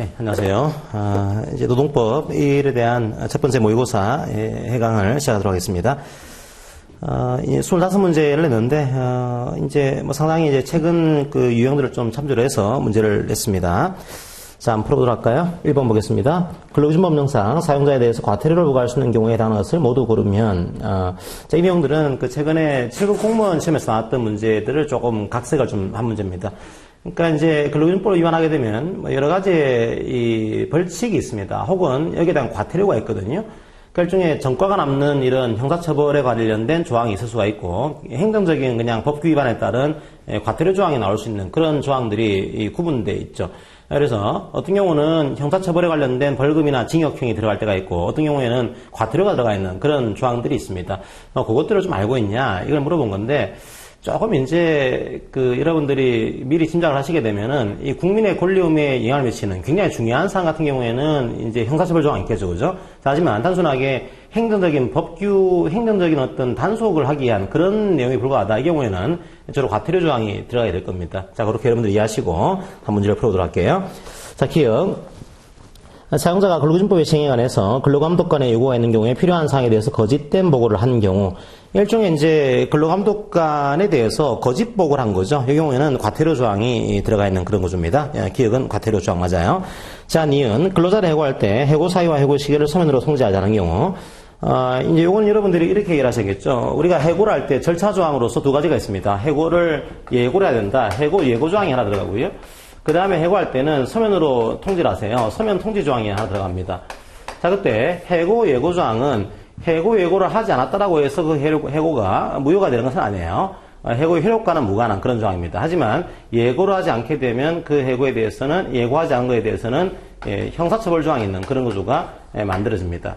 네, 안녕하세요. 이제 노동법 1에 대한 첫 번째 모의고사 해강을 시작하도록 하겠습니다. 25문제를 냈는데, 이제 뭐 상당히 이제 최근 그 유형들을 좀 참조를 해서 문제를 냈습니다. 자, 한번 풀어보도록 할까요? 1번 보겠습니다. 근로기준법령상 사용자에 대해서 과태료를 부과할 수 있는 경우에 해당하는 것을 모두 고르면, 자, 이 내용들은 그 최근에 공무원 시험에서 나왔던 문제들을 조금 각색을 좀 한 문제입니다. 그러니까 이제 근로기준법을 위반하게 되면 뭐 여러 가지의 이 벌칙이 있습니다. 혹은 여기에 대한 과태료가 있거든요. 그 일종의 전과가 남는 이런 형사처벌에 관련된 조항이 있을 수가 있고, 행정적인 그냥 법규 위반에 따른 과태료 조항이 나올 수 있는 그런 조항들이 구분되어 있죠. 그래서 어떤 경우는 형사처벌에 관련된 벌금이나 징역형이 들어갈 때가 있고, 어떤 경우에는 과태료가 들어가 있는 그런 조항들이 있습니다. 그것들을 좀 알고 있냐 이걸 물어본 건데, 조금 이제 여러분들이 미리 짐작을 하시게 되면은 이 국민의 권리의무에 영향을 미치는 굉장히 중요한 사안 같은 경우에는 이제 형사처벌 조항이 있겠죠, 그죠? 하지만 단순하게 행정적인 법규, 행정적인 어떤 단속을 하기 위한 그런 내용에 불과하다. 이 경우에는 주로 과태료 조항이 들어가야 될 겁니다. 자, 그렇게 여러분들 이해하시고 한 문제를 풀어보도록 할게요. 자, 기억. 사용자가 근로기준법의 시행에 관해서 근로감독관의 요구가 있는 경우에 필요한 사항에 대해서 거짓된 보고를 한 경우, 일종의 이제 근로감독관에 대해서 거짓 보고를 한 거죠. 이 경우에는 과태료 조항이 들어가 있는 그런 구조입니다. 기억은 과태료 조항 맞아요. 자, 니은 근로자를 해고할 때 해고 사유와 해고 시기를 서면으로 통지하지 않은 경우, 이제 요건 여러분들이 이렇게 이해를 하셔야겠죠. 우리가 해고를 할 때 절차 조항으로서 두 가지가 있습니다. 해고를 예고를 해야 된다. 해고 예고 조항이 하나 들어가고요. 그 다음에 해고할 때는 서면으로 통지를 하세요. 서면 통지 조항이 하나 들어갑니다. 자, 그때 해고 예고 조항은 해고 예고를 하지 않았다라고 해서 그 해고가 무효가 되는 것은 아니에요. 해고의 효력과는 무관한 그런 조항입니다. 하지만 예고를 하지 않게 되면 그 해고에 대해서는, 예고하지 않은 것에 대해서는 형사처벌 조항이 있는 그런 구조가 만들어집니다.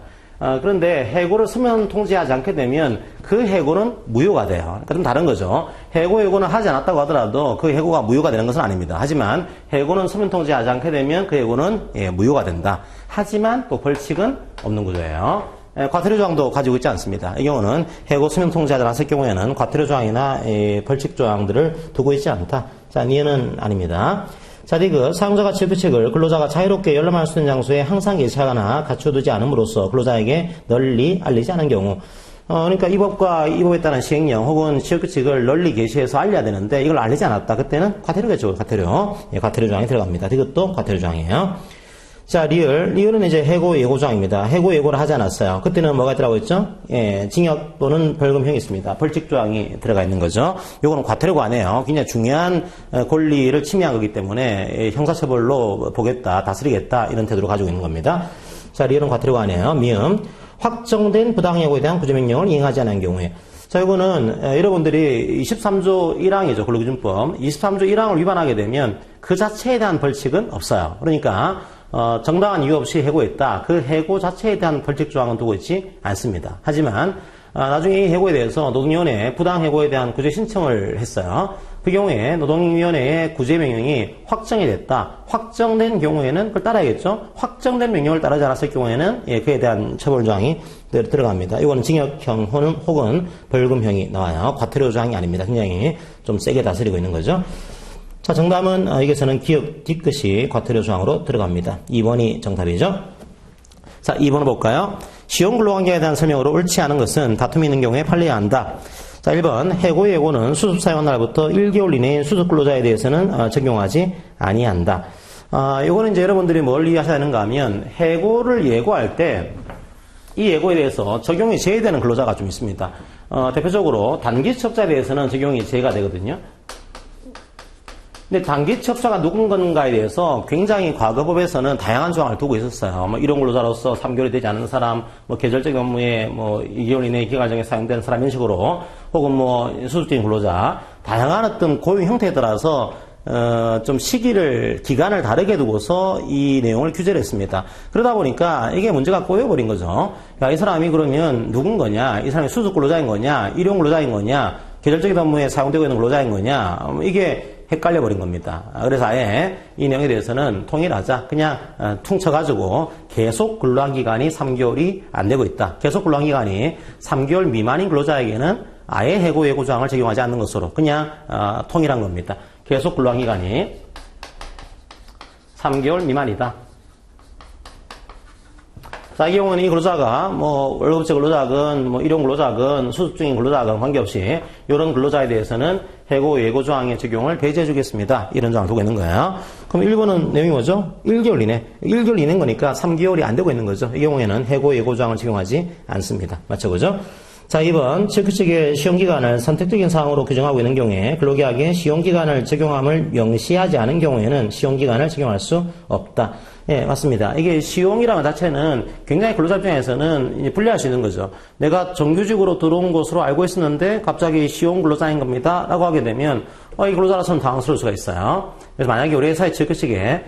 그런데 해고를 서면 통지하지 않게 되면 그 해고는 무효가 돼요. 그러니까 좀 다른 거죠. 해고 예고는 하지 않았다고 하더라도 그 해고가 무효가 되는 것은 아닙니다. 하지만 해고는 서면 통지하지 않게 되면 그 해고는 무효가 된다. 하지만 또 벌칙은 없는 구조예요. 과태료 조항도 가지고 있지 않습니다. 이 경우는 해고 서면 통지하지 않았을 경우에는 과태료 조항이나 벌칙 조항들을 두고 있지 않다. 자, 니은은 아닙니다. 자, 디귿. 사용자가 취업규칙을 근로자가 자유롭게 열람할 수 있는 장소에 항상 게시하거나 갖춰두지 않음으로써 근로자에게 널리 알리지 않은 경우, 그러니까 이 법과 이 법에 따른 시행령 혹은 취업규칙을 널리 게시해서 알려야 되는데 이걸 알리지 않았다. 그때는 과태료겠죠. 과태료. 과태료 조항이 들어갑니다. 디귿도 과태료 조항이에요. 자, 리을은 이제 해고 예고 조항입니다. 해고 예고를 하지 않았어요. 그때는 뭐가 있더라고 했죠? 징역 또는 벌금형이 있습니다. 벌칙 조항이 들어가 있는 거죠. 요거는 과태료가 아니에요. 굉장히 중요한 권리를 침해한 거기 때문에 형사처벌로 보겠다, 다스리겠다 이런 태도를 가지고 있는 겁니다. 자, 리을은 과태료가 아니에요. 미음. 확정된 부당해고에 대한 구제명령을 이행하지 않은 경우에. 자, 이거는 여러분들이 23조 1항이죠. 근로기준법. 23조 1항을 위반하게 되면 그 자체에 대한 벌칙은 없어요. 그러니까 정당한 이유 없이 해고했다. 그 해고 자체에 대한 벌칙 조항은 두고 있지 않습니다. 하지만 나중에 이 해고에 대해서 노동위원회에 부당 해고에 대한 구제 신청을 했어요. 그 경우에 노동위원회의 구제 명령이 확정이 됐다. 확정된 경우에는 그걸 따라야겠죠. 확정된 명령을 따르지 않았을 경우에는 그에 대한 처벌 조항이 들어갑니다. 이거는 징역형 혹은 벌금형이 나와요. 과태료 조항이 아닙니다. 굉장히 좀 세게 다스리고 있는 거죠. 자, 정답은 여기서는 기억 뒤끝이 과태료 조항으로 들어갑니다. 2번이 정답이죠. 자, 2번을 볼까요? 시용 근로관계에 대한 설명으로 옳지 않은 것은 다툼이 있는 경우에 판례해야 한다. 자, 1번 해고 예고는 수습 사용 날부터 1개월 이내인 수습 근로자에 대해서는 적용하지 아니한다. 이거는 이제 여러분들이 뭘 이해하셔야 하는가 하면 해고를 예고할 때 이 예고에 대해서 적용이 제외되는 근로자가 좀 있습니다. 대표적으로 단기 취업자에 대해서는 적용이 제외가 되거든요. 근데 단기 취업자가 누군 건가에 대해서 굉장히 과거법에서는 다양한 조항을 두고 있었어요. 뭐 일용 근로자로서 3개월이 되지 않은 사람, 뭐 계절적 업무에 뭐 2개월 이내 기간정에 사용되는 사람 이런 식으로, 혹은 뭐 수습적인 근로자, 다양한 어떤 고용 형태에 따라서 좀 기간을 다르게 두고서 이 내용을 규제를 했습니다. 그러다 보니까 이게 문제가 꼬여버린 거죠. 야, 이 사람이 그러면 누군 거냐? 이 사람이 수습 근로자인 거냐? 일용 근로자인 거냐? 계절적인 업무에 사용되고 있는 근로자인 거냐? 이게 헷갈려버린 겁니다. 그래서 아예 이 내용에 대해서는 통일하자. 그냥 퉁쳐가지고 계속 근로한 기간이 3개월이 안 되고 있다. 계속 근로한 기간이 3개월 미만인 근로자에게는 아예 해고 예고 조항을 적용하지 않는 것으로 그냥 통일한 겁니다. 계속 근로한 기간이 3개월 미만이다. 자, 이 경우는 이 근로자가 뭐 월급제 근로자건 뭐 일용 근로자건 수습 중인 근로자건 관계없이 이런 근로자에 대해서는 해고 예고 조항의 적용을 배제해 주겠습니다. 이런 조항을 두고 있는 거예요. 그럼 1번은 내용이 뭐죠? 1개월 이내. 1개월 이내인 거니까 3개월이 안 되고 있는 거죠. 이 경우에는 해고 예고 조항을 적용하지 않습니다. 맞죠? 그죠? 자, 2번 체크 측의 시용기간을 선택적인 사항으로 규정하고 있는 경우에 근로계약에 시용기간을 적용함을 명시하지 않은 경우에는 시용기간을 적용할 수 없다. 예, 맞습니다. 이게 시용이라는 자체는 굉장히 근로자 입장에서는 불리할 수 있는 거죠. 내가 정규직으로 들어온 것으로 알고 있었는데 갑자기 시용 근로자인 겁니다. 라고 하게 되면 이 근로자로서는 당황스러울 수가 있어요. 그래서 만약에 우리 회사의 체크 측에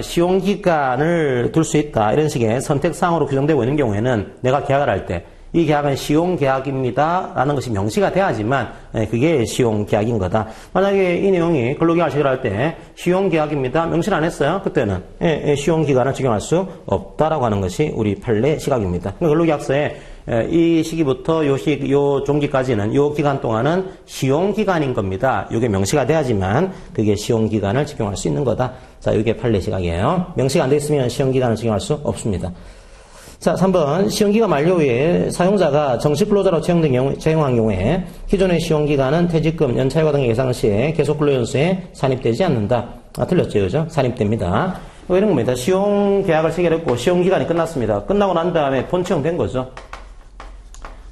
시용기간을 둘 수 있다. 이런 식의 선택사항으로 규정되고 있는 경우에는 내가 계약을 할 때 이 계약은 시용계약입니다. 라는 것이 명시가 돼야지만 그게 시용계약인 거다. 만약에 이 내용이 근로계약을 체결할 때 시용계약입니다. 명시를 안 했어요. 그때는 시용기간을 적용할 수 없다라고 하는 것이 우리 판례 시각입니다. 근로계약서에 이 시기부터 요 종기까지는 요 기간 동안은 시용기간인 겁니다. 이게 명시가 돼야지만 그게 시용기간을 적용할 수 있는 거다. 자, 이게 판례 시각이에요. 명시가 안 돼 있으면 시용기간을 적용할 수 없습니다. 자, 3번 시용기간 만료 후에 사용자가 정식 근로자로 채용한 경우에 기존의 시용기간은 퇴직금, 연차휴가 등의 예상 시에 계속 근로연수에 산입되지 않는다. 틀렸죠, 그죠? 산입됩니다. 이런 겁니다. 시용계약을 체결했고 시용기간이 끝났습니다. 끝나고 난 다음에 본채용된 거죠.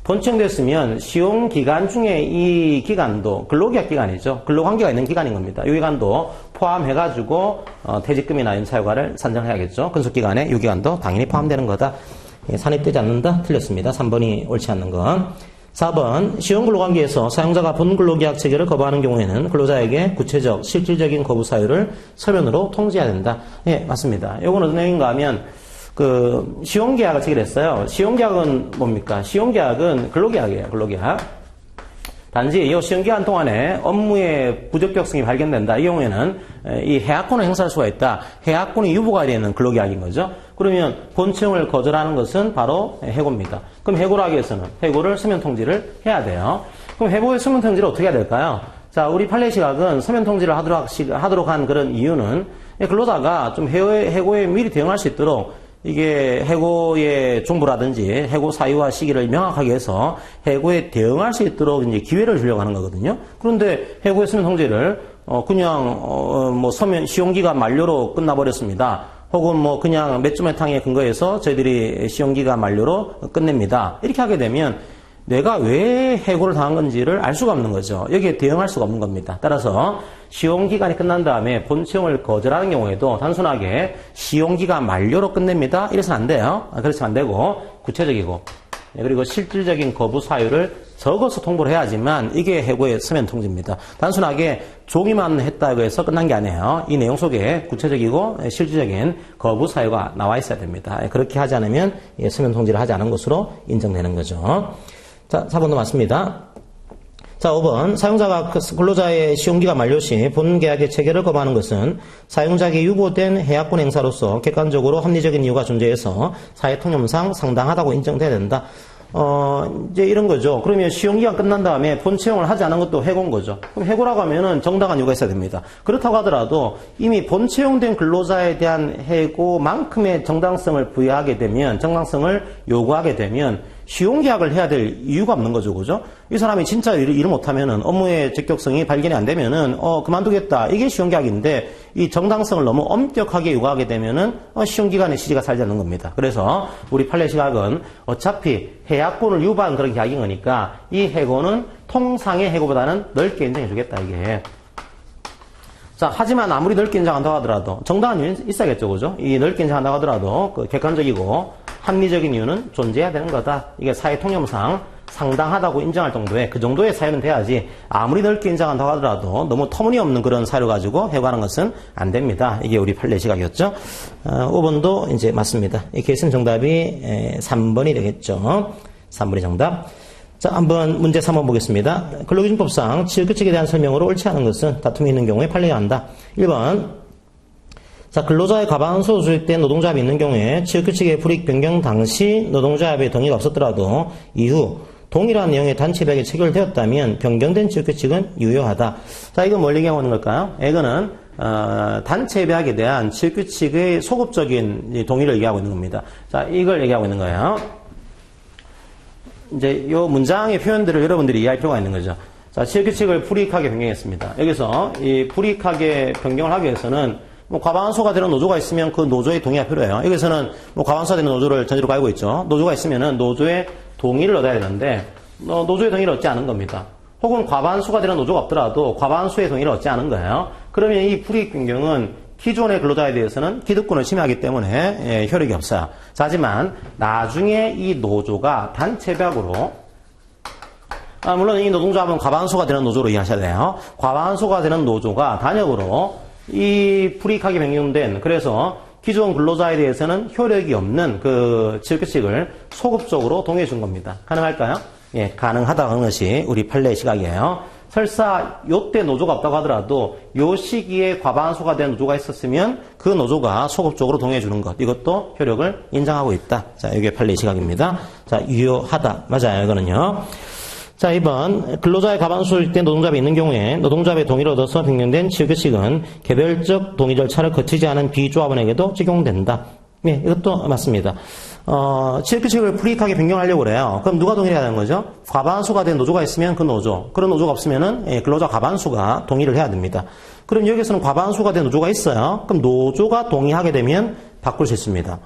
본채용됐으면 시용기간 중에 이 기간도 근로계약 기간이죠. 근로관계가 있는 기간인 겁니다. 이 기간도 포함해가지고 퇴직금이나 연차휴가를 산정해야겠죠. 근속기간에 이 기간도 당연히 포함되는 거다. 산입되지 않는다? 틀렸습니다. 3번이 옳지 않는 건. 4번 시용근로관계에서 사용자가 본근로계약 체결을 거부하는 경우에는 근로자에게 구체적, 실질적인 거부 사유를 서면으로 통지해야 된다. 예, 맞습니다. 이건 어떤 내용인가 하면 시용계약을 체결했어요. 시용계약은 뭡니까? 시용계약은 근로계약이에요. 근로계약. 단지 이 시험기간 동안에 업무의 부적격성이 발견된다. 이 경우에는 이 해약권을 행사할 수가 있다. 해약권이 유보가 되는 근로계약인 거죠. 그러면 본채용을 거절하는 것은 바로 해고입니다. 그럼 해고를 하기 위해서는 해고를 서면 통지를 해야 돼요. 그럼 해고의 서면 통지를 어떻게 해야 될까요? 자, 우리 판례 시각은 서면 통지를 하도록 한 그런 이유는 근로자가 좀 해고에 미리 대응할 수 있도록 이게 해고의 종부라든지 해고 사유와 시기를 명확하게 해서 해고에 대응할 수 있도록 이제 기회를 주려고 하는 거거든요. 그런데 해고의 서면 통지를 그냥 서면 시용기간 만료로 끝나버렸습니다. 혹은 그냥 몇 점의 탕에 근거해서 저희들이 시용기간 만료로 끝냅니다. 이렇게 하게 되면 내가 왜 해고를 당한 건지를 알 수가 없는 거죠. 여기에 대응할 수가 없는 겁니다. 따라서 시용기간이 끝난 다음에 본채용을 거절하는 경우에도 단순하게 시용기간 만료로 끝냅니다. 이래서는 안 돼요. 그렇지는 안 되고 구체적이고 그리고 실질적인 거부 사유를 적어서 통보를 해야지만 이게 해고의 서면 통지입니다. 단순하게 종이만 했다고 해서 끝난 게 아니에요. 이 내용 속에 구체적이고 실질적인 거부 사유가 나와 있어야 됩니다. 그렇게 하지 않으면 서면 통지를 하지 않은 것으로 인정되는 거죠. 자, 4번도 맞습니다. 자, 5번. 사용자가 근로자의 시용기간 만료 시 본 계약의 체결을 거부하는 것은 사용자에게 유보된 해약권 행사로서 객관적으로 합리적인 이유가 존재해서 사회 통념상 상당하다고 인정돼야 된다. 이제 이런 거죠. 그러면 시용기간 끝난 다음에 본채용을 하지 않은 것도 해고인 거죠. 그럼 해고라고 하면은 정당한 이유가 있어야 됩니다. 그렇다고 하더라도 이미 본채용된 근로자에 대한 해고만큼의 정당성을 부여하게 되면, 정당성을 요구하게 되면 시용계약을 해야 될 이유가 없는 거죠. 그죠? 이 사람이 진짜 일을 못하면은 업무의 적격성이 발견이 안 되면은 그만두겠다. 이게 시용계약인데 이 정당성을 너무 엄격하게 요구하게 되면은 시용기간의 시지가 살지 않는 겁니다. 그래서 우리 판례 시각은 어차피 해약권을 유보한 그런 계약인 거니까 이 해고는 통상의 해고보다는 넓게 인정해 주겠다. 이게. 자, 하지만 아무리 넓게 인정한다고 하더라도 정당한 이유는 있어야겠죠. 그죠? 이 넓게 인정한다고 하더라도 객관적이고 합리적인 이유는 존재해야 되는 거다. 이게 사회 통념상 상당하다고 인정할 정도의 그 정도의 사유는 돼야지 아무리 넓게 인정한다고 하더라도 너무 터무니없는 그런 사유를 가지고 해고하는 것은 안 됩니다. 이게 우리 판례 시각이었죠. 5번도 이제 맞습니다. 이 케이스는 정답이 3번이 되겠죠. 3번이 정답. 자, 한번 문제 3번 보겠습니다. 근로기준법상 취업규칙에 대한 설명으로 옳지 않은 것은 다툼이 있는 경우에 판례해야 한다. 1번. 자, 근로자의 과반수 조직된 노동조합이 있는 경우에 취업규칙의 불이익 변경 당시 노동조합의 동의가 없었더라도 이후 동일한 내용의 단체계약이 체결되었다면 변경된 취업규칙은 유효하다. 자, 이건 뭘 얘기하고 있는 걸까요? 이거는 단체 협약에 대한 지역규칙의 소급적인 동의를 얘기하고 있는 겁니다. 자, 이걸 얘기하고 있는 거예요. 이제 이 문장의 표현들을 여러분들이 이해할 필요가 있는 거죠. 자, 지역규칙을 불이익하게 변경했습니다. 여기서 이 불이익하게 변경을 하기 위해서는 과반수가 되는 노조가 있으면 그 노조의 동의가 필요해요. 여기서는 과반수가 되는 노조를 전제로 깔고 있죠. 노조가 있으면은 노조의 동의를 얻어야 되는데 노조의 동의를 얻지 않은 겁니다. 혹은 과반수가 되는 노조가 없더라도 과반수의 동의를 얻지 않은 거예요. 그러면 이 불이익 변경은 기존의 근로자에 대해서는 기득권을 침해하기 때문에 효력이 없어요. 자, 하지만 나중에 이 노조가 단체협약으로 물론 이 노동조합은 과반수가 되는 노조로 이해하셔야 돼요. 과반수가 되는 노조가 단협으로 이 불이익하게 변경된, 그래서 기존 근로자에 대해서는 효력이 없는 그 지역규칙을 소급적으로 동의해 준 겁니다. 가능할까요? 예, 가능하다는 것이 우리 판례의 시각이에요. 설사 요때 노조가 없다고 하더라도 요 시기에 과반수가 된 노조가 있었으면 그 노조가 소급적으로 동의해 주는 것, 이것도 효력을 인정하고 있다. 자, 이게 판례의 시각입니다. 자, 유효하다. 맞아요, 이거는요. 자, 2번. 근로자의 과반수일 때 노동조합이 있는 경우에 노동조합의 동의를 얻어서 변경된 지역규칙은 개별적 동의 절차를 거치지 않은 비조합원에게도 적용된다. 예, 이것도 맞습니다. 지역규칙을 불이익하게 변경하려고 그래요. 그럼 누가 동의를 해야 되는 거죠? 과반수가 된 노조가 있으면 그 노조. 그런 노조가 없으면은, 근로자 과반수가 동의를 해야 됩니다. 그럼 여기서는 과반수가 된 노조가 있어요. 그럼 노조가 동의하게 되면 바꿀 수 있습니다.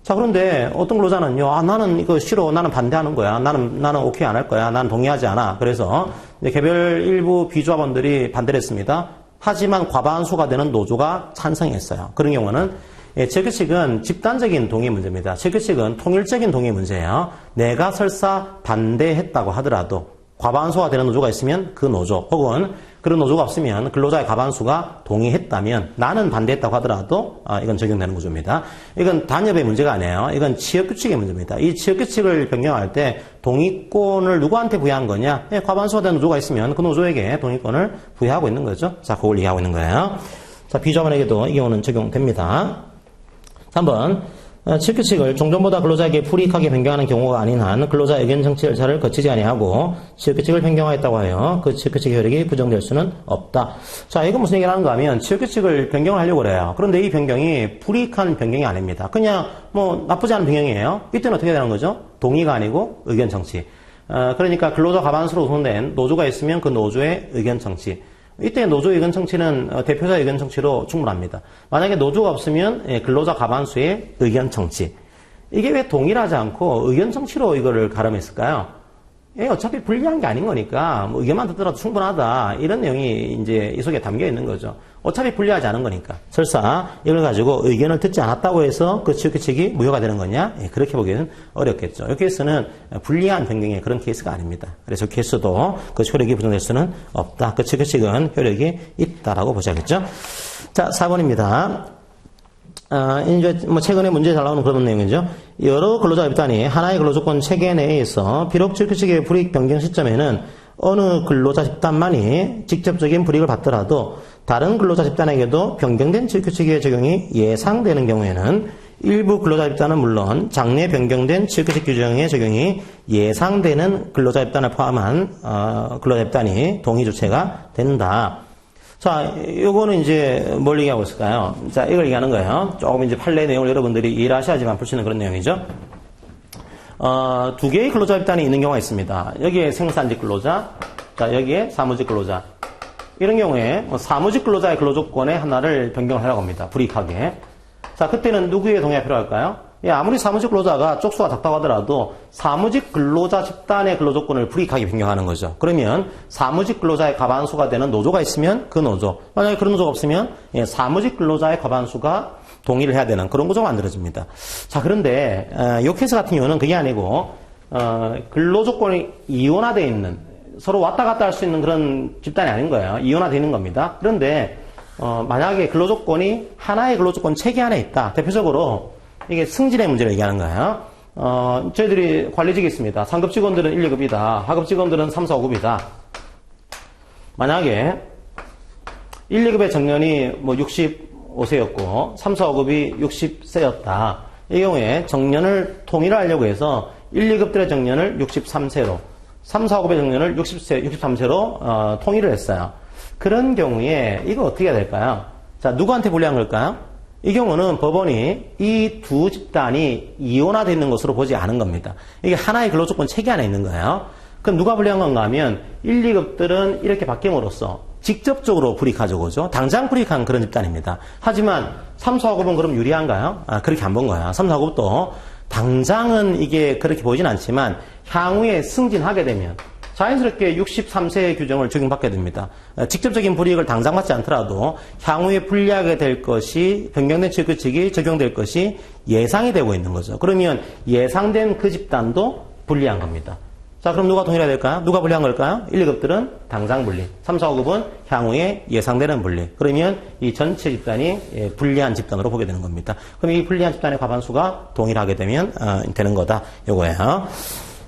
자, 그런데 어떤 근로자는요, 나는 이거 싫어. 나는 반대하는 거야. 나는 오케이 안 할 거야. 나는 동의하지 않아. 그래서 개별 일부 비조합원들이 반대를 했습니다. 하지만 과반수가 되는 노조가 찬성했어요. 그런 경우는 지역규칙은 집단적인 동의 문제입니다. 지역규칙은 통일적인 동의 문제예요. 내가 설사 반대했다고 하더라도 과반수가 되는 노조가 있으면 그 노조, 혹은 그런 노조가 없으면 근로자의 과반수가 동의했다면, 나는 반대했다고 하더라도 이건 적용되는 구조입니다. 이건 단협의 문제가 아니에요. 이건 지역규칙의 문제입니다. 이 지역규칙을 변경할 때 동의권을 누구한테 부여한 거냐? 과반수가 되는 노조가 있으면 그 노조에게 동의권을 부여하고 있는 거죠. 자, 그걸 이해하고 있는 거예요. 자, 비조합원에게도 이 경우는 적용됩니다. 3번. 지역규칙을 종전보다 근로자에게 불이익하게 변경하는 경우가 아닌 한 근로자 의견 정치 절차를 거치지 아니하고 지역규칙을 변경하였다고 하여 그 지역규칙의 효력이 부정될 수는 없다. 자, 이건 무슨 얘기를 하는가 하면 지역규칙을 변경을 하려고 그래요. 그런데 이 변경이 불이익한 변경이 아닙니다. 그냥 나쁘지 않은 변경이에요. 이때는 어떻게 되는 거죠? 동의가 아니고 의견 정치. 그러니까 근로자 과반수로 구성된 노조가 있으면 그 노조의 의견 정치. 이때 노조 의견 청취는 대표자 의견 청취로 충분합니다. 만약에 노조가 없으면 근로자 과반수의 의견 청취. 이게 왜 동일하지 않고 의견 청취로 이거를 가름했을까요? 어차피 불리한 게 아닌 거니까 의견만 듣더라도 충분하다. 이런 내용이 이제 이 속에 담겨 있는 거죠. 어차피 불리하지 않은 거니까. 설사 이걸 가지고 의견을 듣지 않았다고 해서 그 지역규칙이 무효가 되는 거냐? 그렇게 보기에는 어렵겠죠. 이 케이스는 불리한 변경의 그런 케이스가 아닙니다. 그래서 케이스도 그 효력이 부정될 수는 없다. 그 지역규칙은 효력이 있다라고 보자겠죠. 자, 4번입니다. 이제 최근에 문제에 잘 나오는 그런 내용이죠. 여러 근로자 집단이 하나의 근로조건 체계 내에서 비록 지역규칙의 불이익 변경 시점에는 어느 근로자 집단만이 직접적인 불이익을 받더라도 다른 근로자 집단에게도 변경된 지역규칙의 적용이 예상되는 경우에는 일부 근로자 집단은 물론 장래 변경된 지역규칙 규정의 적용이 예상되는 근로자 집단을 포함한 근로자 집단이 동의 주체가 된다. 자, 요거는 이제 뭘 얘기하고 있을까요? 자, 이걸 얘기하는 거예요. 조금 이제 판례 내용을 여러분들이 이해를 하셔야지만 풀 수 있는 그런 내용이죠. 두 개의 근로자 집단이 있는 경우가 있습니다. 여기에 생산직 근로자, 자, 여기에 사무직 근로자. 이런 경우에 사무직 근로자의 근로조건의 하나를 변경을 하려고 합니다. 불이익하게. 자, 그때는 누구의 동의가 필요할까요? 아무리 사무직 근로자가 쪽수가 작다고 하더라도 사무직 근로자 집단의 근로조건을 불이익하게 변경하는 거죠. 그러면 사무직 근로자의 과반수가 되는 노조가 있으면 그 노조, 만약에 그런 노조가 없으면 사무직 근로자의 과반수가 동의를 해야 되는 그런 구조가 만들어집니다. 자, 그런데 이 케이스 같은 경우는 그게 아니고 근로조건이 이원화되어 있는, 서로 왔다 갔다 할 수 있는 그런 집단이 아닌 거예요. 이원화되어 있는 겁니다. 그런데 만약에 근로조건이 하나의 근로조건 체계 안에 있다. 대표적으로 이게 승진의 문제를 얘기하는 거예요. 저희들이 관리직이 있습니다. 상급 직원들은 1, 2급이다. 하급 직원들은 3, 4, 5급이다. 만약에 1, 2급의 정년이 65세였고 3, 4, 5급이 60세였다. 이 경우에 정년을 통일을 하려고 해서 1, 2급들의 정년을 63세로, 3, 4, 5급의 정년을 60세, 63세로 통일을 했어요. 그런 경우에 이거 어떻게 해야 될까요? 자, 누구한테 불리한 걸까요? 이 경우는 법원이 이 두 집단이 이혼화되어 있는 것으로 보지 않은 겁니다. 이게 하나의 근로조건 체계 안에 있는 거예요. 그럼 누가 불리한 건가 하면 1, 2급들은 이렇게 바뀜으로써 직접적으로 불이익 가져오죠. 당장 불이익한 그런 집단입니다. 하지만 3, 4, 5급은 그럼 유리한가요? 그렇게 안 본 거야. 3, 4, 5급도 당장은 이게 그렇게 보이진 않지만 향후에 승진하게 되면 자연스럽게 63세의 규정을 적용받게 됩니다. 직접적인 불이익을 당장 받지 않더라도 향후에 불리하게 될 것이 변경된 취업규칙이 적용될 것이 예상이 되고 있는 거죠. 그러면 예상된 그 집단도 불리한 겁니다. 자, 그럼 누가 동일해야 될까요? 누가 불리한 걸까요? 1, 2급들은 당장 불리익, 3, 4, 5급은 향후에 예상되는 불리익. 그러면 이 전체 집단이 불리한 집단으로 보게 되는 겁니다. 그럼 이 불리한 집단의 과반수가 동일하게 되면 되는 거다. 요거예요.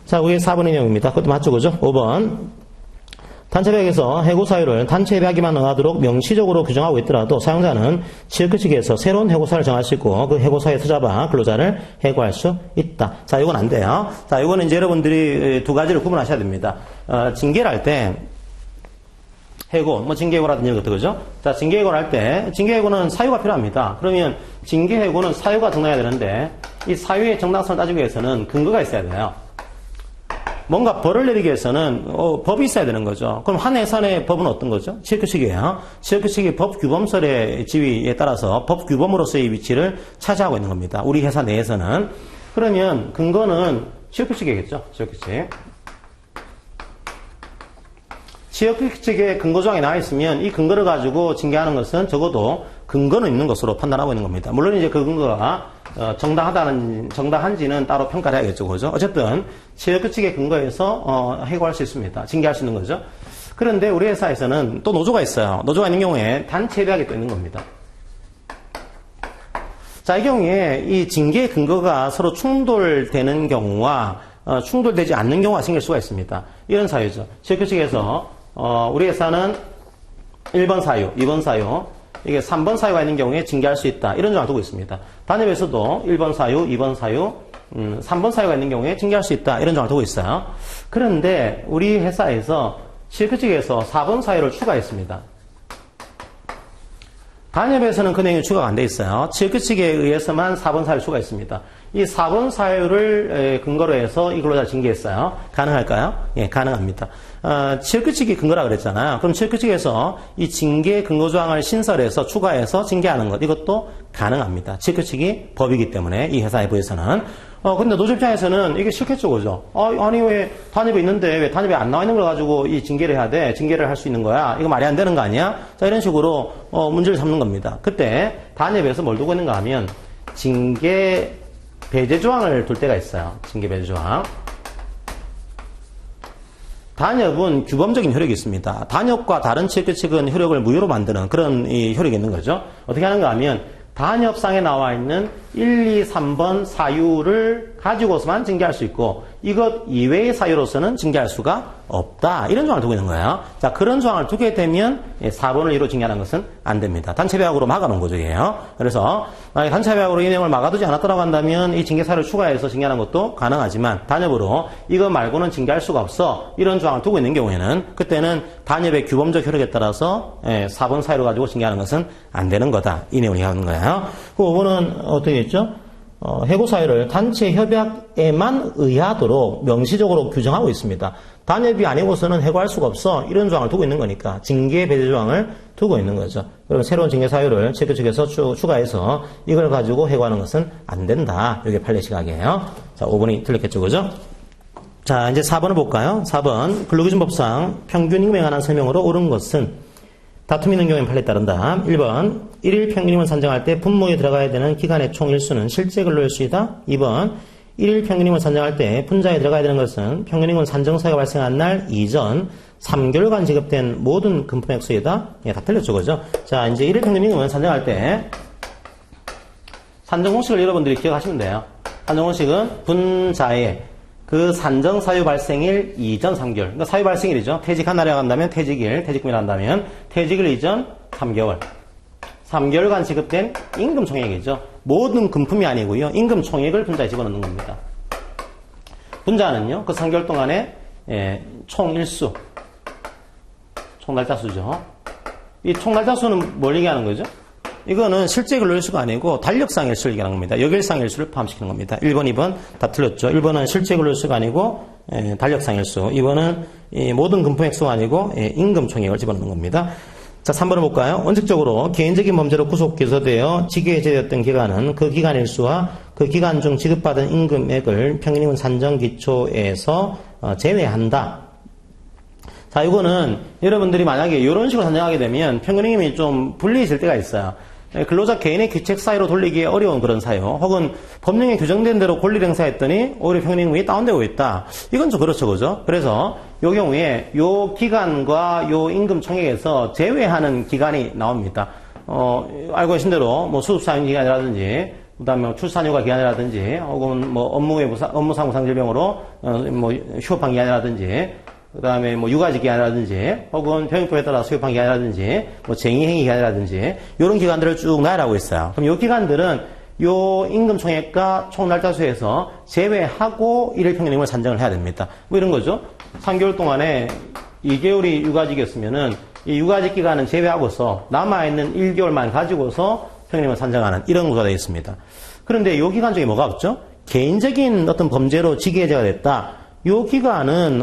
자, 그게 4번의 내용입니다. 그것도 맞죠, 그죠? 5번. 단체협약에서 해고 사유를 단체협약에만 응하도록 명시적으로 규정하고 있더라도 사용자는 취업규칙에서 새로운 해고사를 정할 수 있고 그 해고사에 서잡아 근로자를 해고할 수 있다. 자, 이건 안 돼요. 자, 이거는 이제 여러분들이 두 가지를 구분하셔야 됩니다. 징계를 할 때 해고, 뭐 징계해고라든지 이런 것들, 그죠? 자, 징계해고를 할 때 징계해고는 사유가 필요합니다. 그러면 징계해고는 사유가 정당해야 되는데 이 사유의 정당성을 따지기 위해서는 근거가 있어야 돼요. 뭔가 벌을 내리기 위해서는 법이 있어야 되는 거죠. 그럼 한 회사의 법은 어떤 거죠? 취업규칙이에요. 취업규칙이 법규범설의 지위에 따라서 법규범으로서의 위치를 차지하고 있는 겁니다. 우리 회사 내에서는. 그러면 근거는 취업규칙이겠죠. 취업규칙. 취업규칙에 근거조항이 나와 있으면 이 근거를 가지고 징계하는 것은 적어도 근거는 있는 것으로 판단하고 있는 겁니다. 물론 이제 그 근거가 정당한지는 따로 평가를 해야겠죠. 그죠? 어쨌든, 취업규칙의 근거에서, 해고할 수 있습니다. 징계할 수 있는 거죠. 그런데 우리 회사에서는 또 노조가 있어요. 노조가 있는 경우에 단체협약이 또 있는 겁니다. 자, 이 경우에 이 징계의 근거가 서로 충돌되는 경우와, 충돌되지 않는 경우가 생길 수가 있습니다. 이런 사유죠. 취업규칙에서, 우리 회사는 1번 사유, 2번 사유, 이게 3번 사유가 있는 경우에 징계할 수 있다. 이런 조항을 두고 있습니다. 단협에서도 1번 사유, 2번 사유, 3번 사유가 있는 경우에 징계할 수 있다. 이런 조항을 두고 있어요. 그런데 우리 회사에서 취업규칙에서 4번 사유를 추가했습니다. 단협에서는 그 내용이 추가가 안 돼 있어요. 취업규칙에 의해서만 4번 사유를 추가했습니다. 이 4번 사유를 근거로 해서 이 근로자를 징계했어요. 가능할까요? 예, 가능합니다. 취업규칙이 근거라 그랬잖아요. 그럼 취업규칙에서 이 징계 근거조항을 신설해서 추가해서 징계하는 것, 이것도 가능합니다. 취업규칙이 법이기 때문에 이 회사 내부에서는. 근데 노조 입장에서는 이게 싫겠죠, 그죠? 아니, 왜 단협에 있는데 왜 단협에 안 나와 있는 걸 가지고 이 징계를 해야 돼? 징계를 할 수 있는 거야? 이거 말이 안 되는 거 아니야? 자, 이런 식으로, 문제를 삼는 겁니다. 그때 단협에서 뭘 두고 있는가 하면 징계 배제 조항을 둘 때가 있어요. 징계 배제 조항. 단협은 규범적인 효력이 있습니다. 단협과 다른 취업규칙은 효력을 무효로 만드는 그런 이 효력이 있는 거죠. 어떻게 하는가 하면 단협상에 나와 있는 1, 2, 3번 사유를 가지고서만 징계할 수 있고 이것 이외의 사유로서는 징계할 수가 없다. 이런 조항을 두고 있는 거예요. 자, 그런 조항을 두게 되면 4번을 이로 징계하는 것은 안 됩니다. 단체배약으로 막아놓은 거죠, 이게요. 그래서 만약에 단체배약으로 이 내용을 막아두지 않았다고 한다면 이 징계 사유를 추가해서 징계하는 것도 가능하지만 단협으로 이거 말고는 징계할 수가 없어. 이런 조항을 두고 있는 경우에는 그때는 단협의 규범적 효력에 따라서 4번 사유를 가지고 징계하는 것은 안 되는 거다. 이 내용을 얘기하는 거예요. 그 5번은 어떻게 했죠? 해고 사유를 단체 협약에만 의하도록 명시적으로 규정하고 있습니다. 단협이 아니고서는 해고할 수가 없어. 이런 조항을 두고 있는 거니까 징계 배제 조항을 두고 있는 거죠. 그러면 새로운 징계 사유를 취업규칙에서 추가해서 이걸 가지고 해고하는 것은 안 된다. 이게 판례 시각이에요. 자, 5번이 틀렸겠죠, 그죠? 자, 이제 4번을 볼까요? 4번 근로기준법상 평균 임금에 관한 설명으로 옳은 것은 다툼이 있는 경우에는 판례에 따른다. 1번, 1일 평균임을 산정할 때 분모에 들어가야 되는 기간의 총 일수는 실제 근로일수이다. 2번, 1일 평균임을 산정할 때 분자에 들어가야 되는 것은 평균임금 산정사유가 발생한 날 이전 3개월간 지급된 모든 금품액 수이다. 예, 다 틀렸죠, 그죠? 자, 이제 1일 평균임금을 산정할 때 산정 공식을 여러분들이 기억하시면 돼요. 산정 공식은 분자의 그 산정 사유 발생일 이전 3개월. 그러니까 사유 발생일이죠. 퇴직한 날이라고 한다면 퇴직일, 퇴직금이라 한다면 퇴직일 이전 3개월. 3개월간 지급된 임금 총액이죠. 모든 금품이 아니고요. 임금 총액을 분자에 집어넣는 겁니다. 분자는요. 그 3개월 동안에 총 일수. 총 날짜 수죠. 이 총 날짜 수는 뭘 얘기하는 거죠? 이거는 실제 근로일수가 아니고 달력상 일수를 얘기하는 겁니다. 역일상 일수를 포함시키는 겁니다. 1번, 2번 다 틀렸죠. 1번은 실제 근로일수가 아니고 달력상 일수. 2번은 모든 금품액수가 아니고 임금 총액을 집어넣는 겁니다. 자, 3번을 볼까요? 원칙적으로 개인적인 범죄로 구속 기소되어 직위에 제되었던 기간은 그 기간 일수와 그 기간 중 지급받은 임금액을 평균임금 산정 기초에서 제외한다. 자, 이거는 여러분들이 만약에 이런 식으로 산정하게 되면 평균임금이 좀 불리해질 때가 있어요. 근로자 개인의 규책 사유로 돌리기 어려운 그런 사유, 혹은 법령에 규정된 대로 권리를 행사했더니 오히려 평균임금이 다운되고 있다. 이건 좀 그렇죠, 그죠? 그래서 요 경우에 요 기간과 요 임금 총액에서 제외하는 기간이 나옵니다. 알고 계신 대로 뭐 수습사용 기간이라든지, 그다음에 출산휴가 기간이라든지, 혹은 뭐 업무상 무상질병으로 뭐 휴업한 기간이라든지, 그 다음에 뭐 육아직 기간이라든지, 혹은 병역법에 따라 수급한 기간이라든지, 뭐 쟁의행위 기간이라든지, 이런 기간들을 쭉 나열하고 있어요. 그럼 이 기간들은 요 임금 총액과 총 날짜수에서 제외하고 일일 평균임금을 산정을 해야 됩니다. 뭐 이런 거죠. 3개월 동안에 2개월이 육아직이었으면은 이 육아직 기간은 제외하고서 남아있는 1개월만 가지고서 평균임금을 산정하는 이런 구조가 되어 있습니다. 그런데 이 기간 중에 뭐가 없죠? 개인적인 어떤 범죄로 직위해제가 됐다. 요 기간은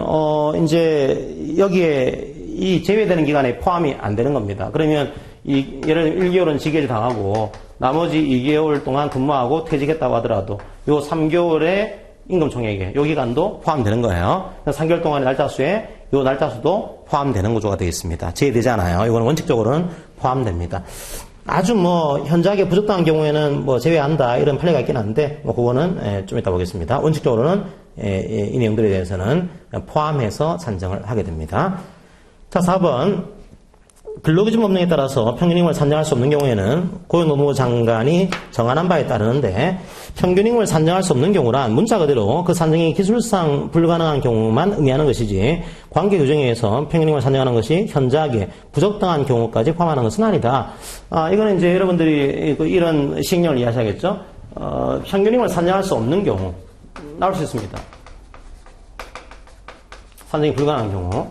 이제 여기에 이 제외되는 기간에 포함이 안 되는 겁니다. 그러면 예를 들면 1개월은 직위해제 당하고 나머지 2개월 동안 근무하고 퇴직했다고 하더라도 요 3개월의 임금 총액에 요 기간도 포함되는 거예요. 3개월 동안의 날짜수에 요 날짜수도 포함되는 구조가 되어 있습니다. 제외되지 않아요. 이거는 원칙적으로는 포함됩니다. 아주 뭐 현저하게 부적당한 경우에는 뭐 제외한다 이런 판례가 있긴 한데 뭐 그거는 좀 이따 보겠습니다. 원칙적으로는 이 내용들에 대해서는 포함해서 산정을 하게 됩니다. 자, 4번 근로기준법령에 따라서 평균임금을 산정할 수 없는 경우에는 고용노동부 장관이 정한한 바에 따르는데, 평균임금을 산정할 수 없는 경우란 문자 그대로 그 산정이 기술상 불가능한 경우만 의미하는 것이지 관계 규정에 의해서 평균임금을 산정하는 것이 현저하게 부적당한 경우까지 포함하는 것은 아니다. 이거는 이제 여러분들이 이런 시행령을 이해하셔야겠죠. 평균임금을 산정할 수 없는 경우 나올 수 있습니다. 산정이 불가능한 경우.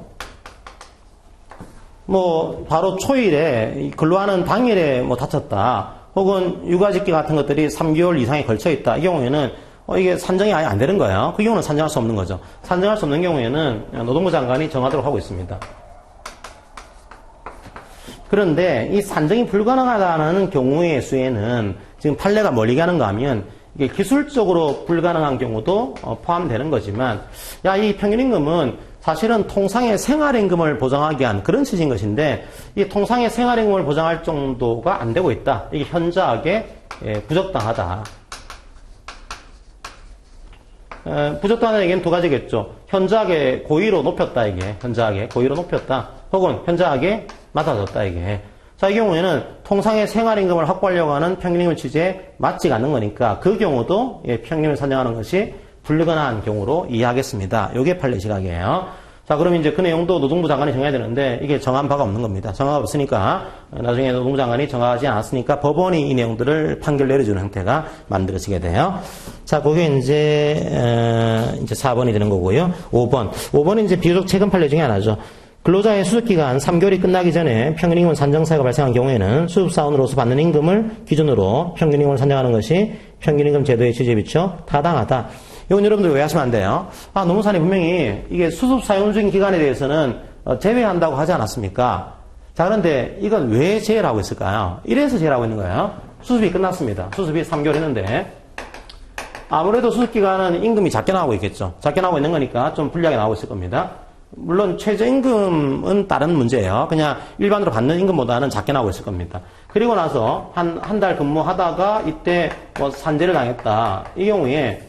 뭐 바로 초일에 근로하는 당일에 뭐 다쳤다, 혹은 육아직기 같은 것들이 3개월 이상에 걸쳐 있다. 이 경우에는 이게 산정이 아예 안 되는 거예요. 그 경우는 산정할 수 없는 거죠. 산정할 수 없는 경우에는 노동부 장관이 정하도록 하고 있습니다. 그런데 이 산정이 불가능하다는 경우의 수에는 지금 판례가 멀리 가는가 하면 이게 기술적으로 불가능한 경우도 포함되는 거지만, 이 평균임금은 사실은 통상의 생활임금을 보장하기 위한 그런 취지인 것인데, 이 통상의 생활임금을 보장할 정도가 안 되고 있다. 이게 현저하게 부적당하다. 부적당하다는 얘기는 두 가지겠죠. 현저하게 고의로 높였다, 이게. 현저하게 고의로 높였다. 혹은 현저하게 맞아졌다, 이게. 자, 이 경우에는 통상의 생활임금을 확보하려고 하는 평균임금 취지에 맞지 않는 거니까 그 경우도 평균임금을 산정하는 것이 불가능한 경우로 이해하겠습니다. 이게 판례 시각이에요. 자, 그럼 이제 그 내용도 노동부 장관이 정해야 되는데 이게 정한 바가 없는 겁니다. 정화가 없으니까, 나중에 노동부 장관이 정하지 않았으니까 법원이 이 내용들을 판결 내려주는 형태가 만들어지게 돼요. 자, 그게 이제 4번이 되는 거고요. 5번은 이제 비교적 최근 판례 중에 하나죠. 근로자의 수습기간 3개월이 끝나기 전에 평균임금 산정 사유가 발생한 경우에는 수습사원으로서 받는 임금을 기준으로 평균임금을 산정하는 것이 평균임금 제도의 취지에 비춰 타당하다. 이건 여러분들 오해하시면 안 돼요. 노무사님 분명히 이게 수습 사용 중인 기간에 대해서는 제외한다고 하지 않았습니까? 자, 그런데 이건 왜 제외를 하고 있을까요? 이래서 제외를 하고 있는 거예요. 수습이 끝났습니다. 수습이 3개월 했는데 아무래도 수습기간은 임금이 작게 나오고 있겠죠. 작게 나오고 있는 거니까 좀 불리하게 나오고 있을 겁니다. 물론 최저임금은 다른 문제예요. 그냥 일반으로 받는 임금보다는 작게 나오고 있을 겁니다. 그리고 나서 한 달 근무하다가 이때 뭐 산재를 당했다. 이 경우에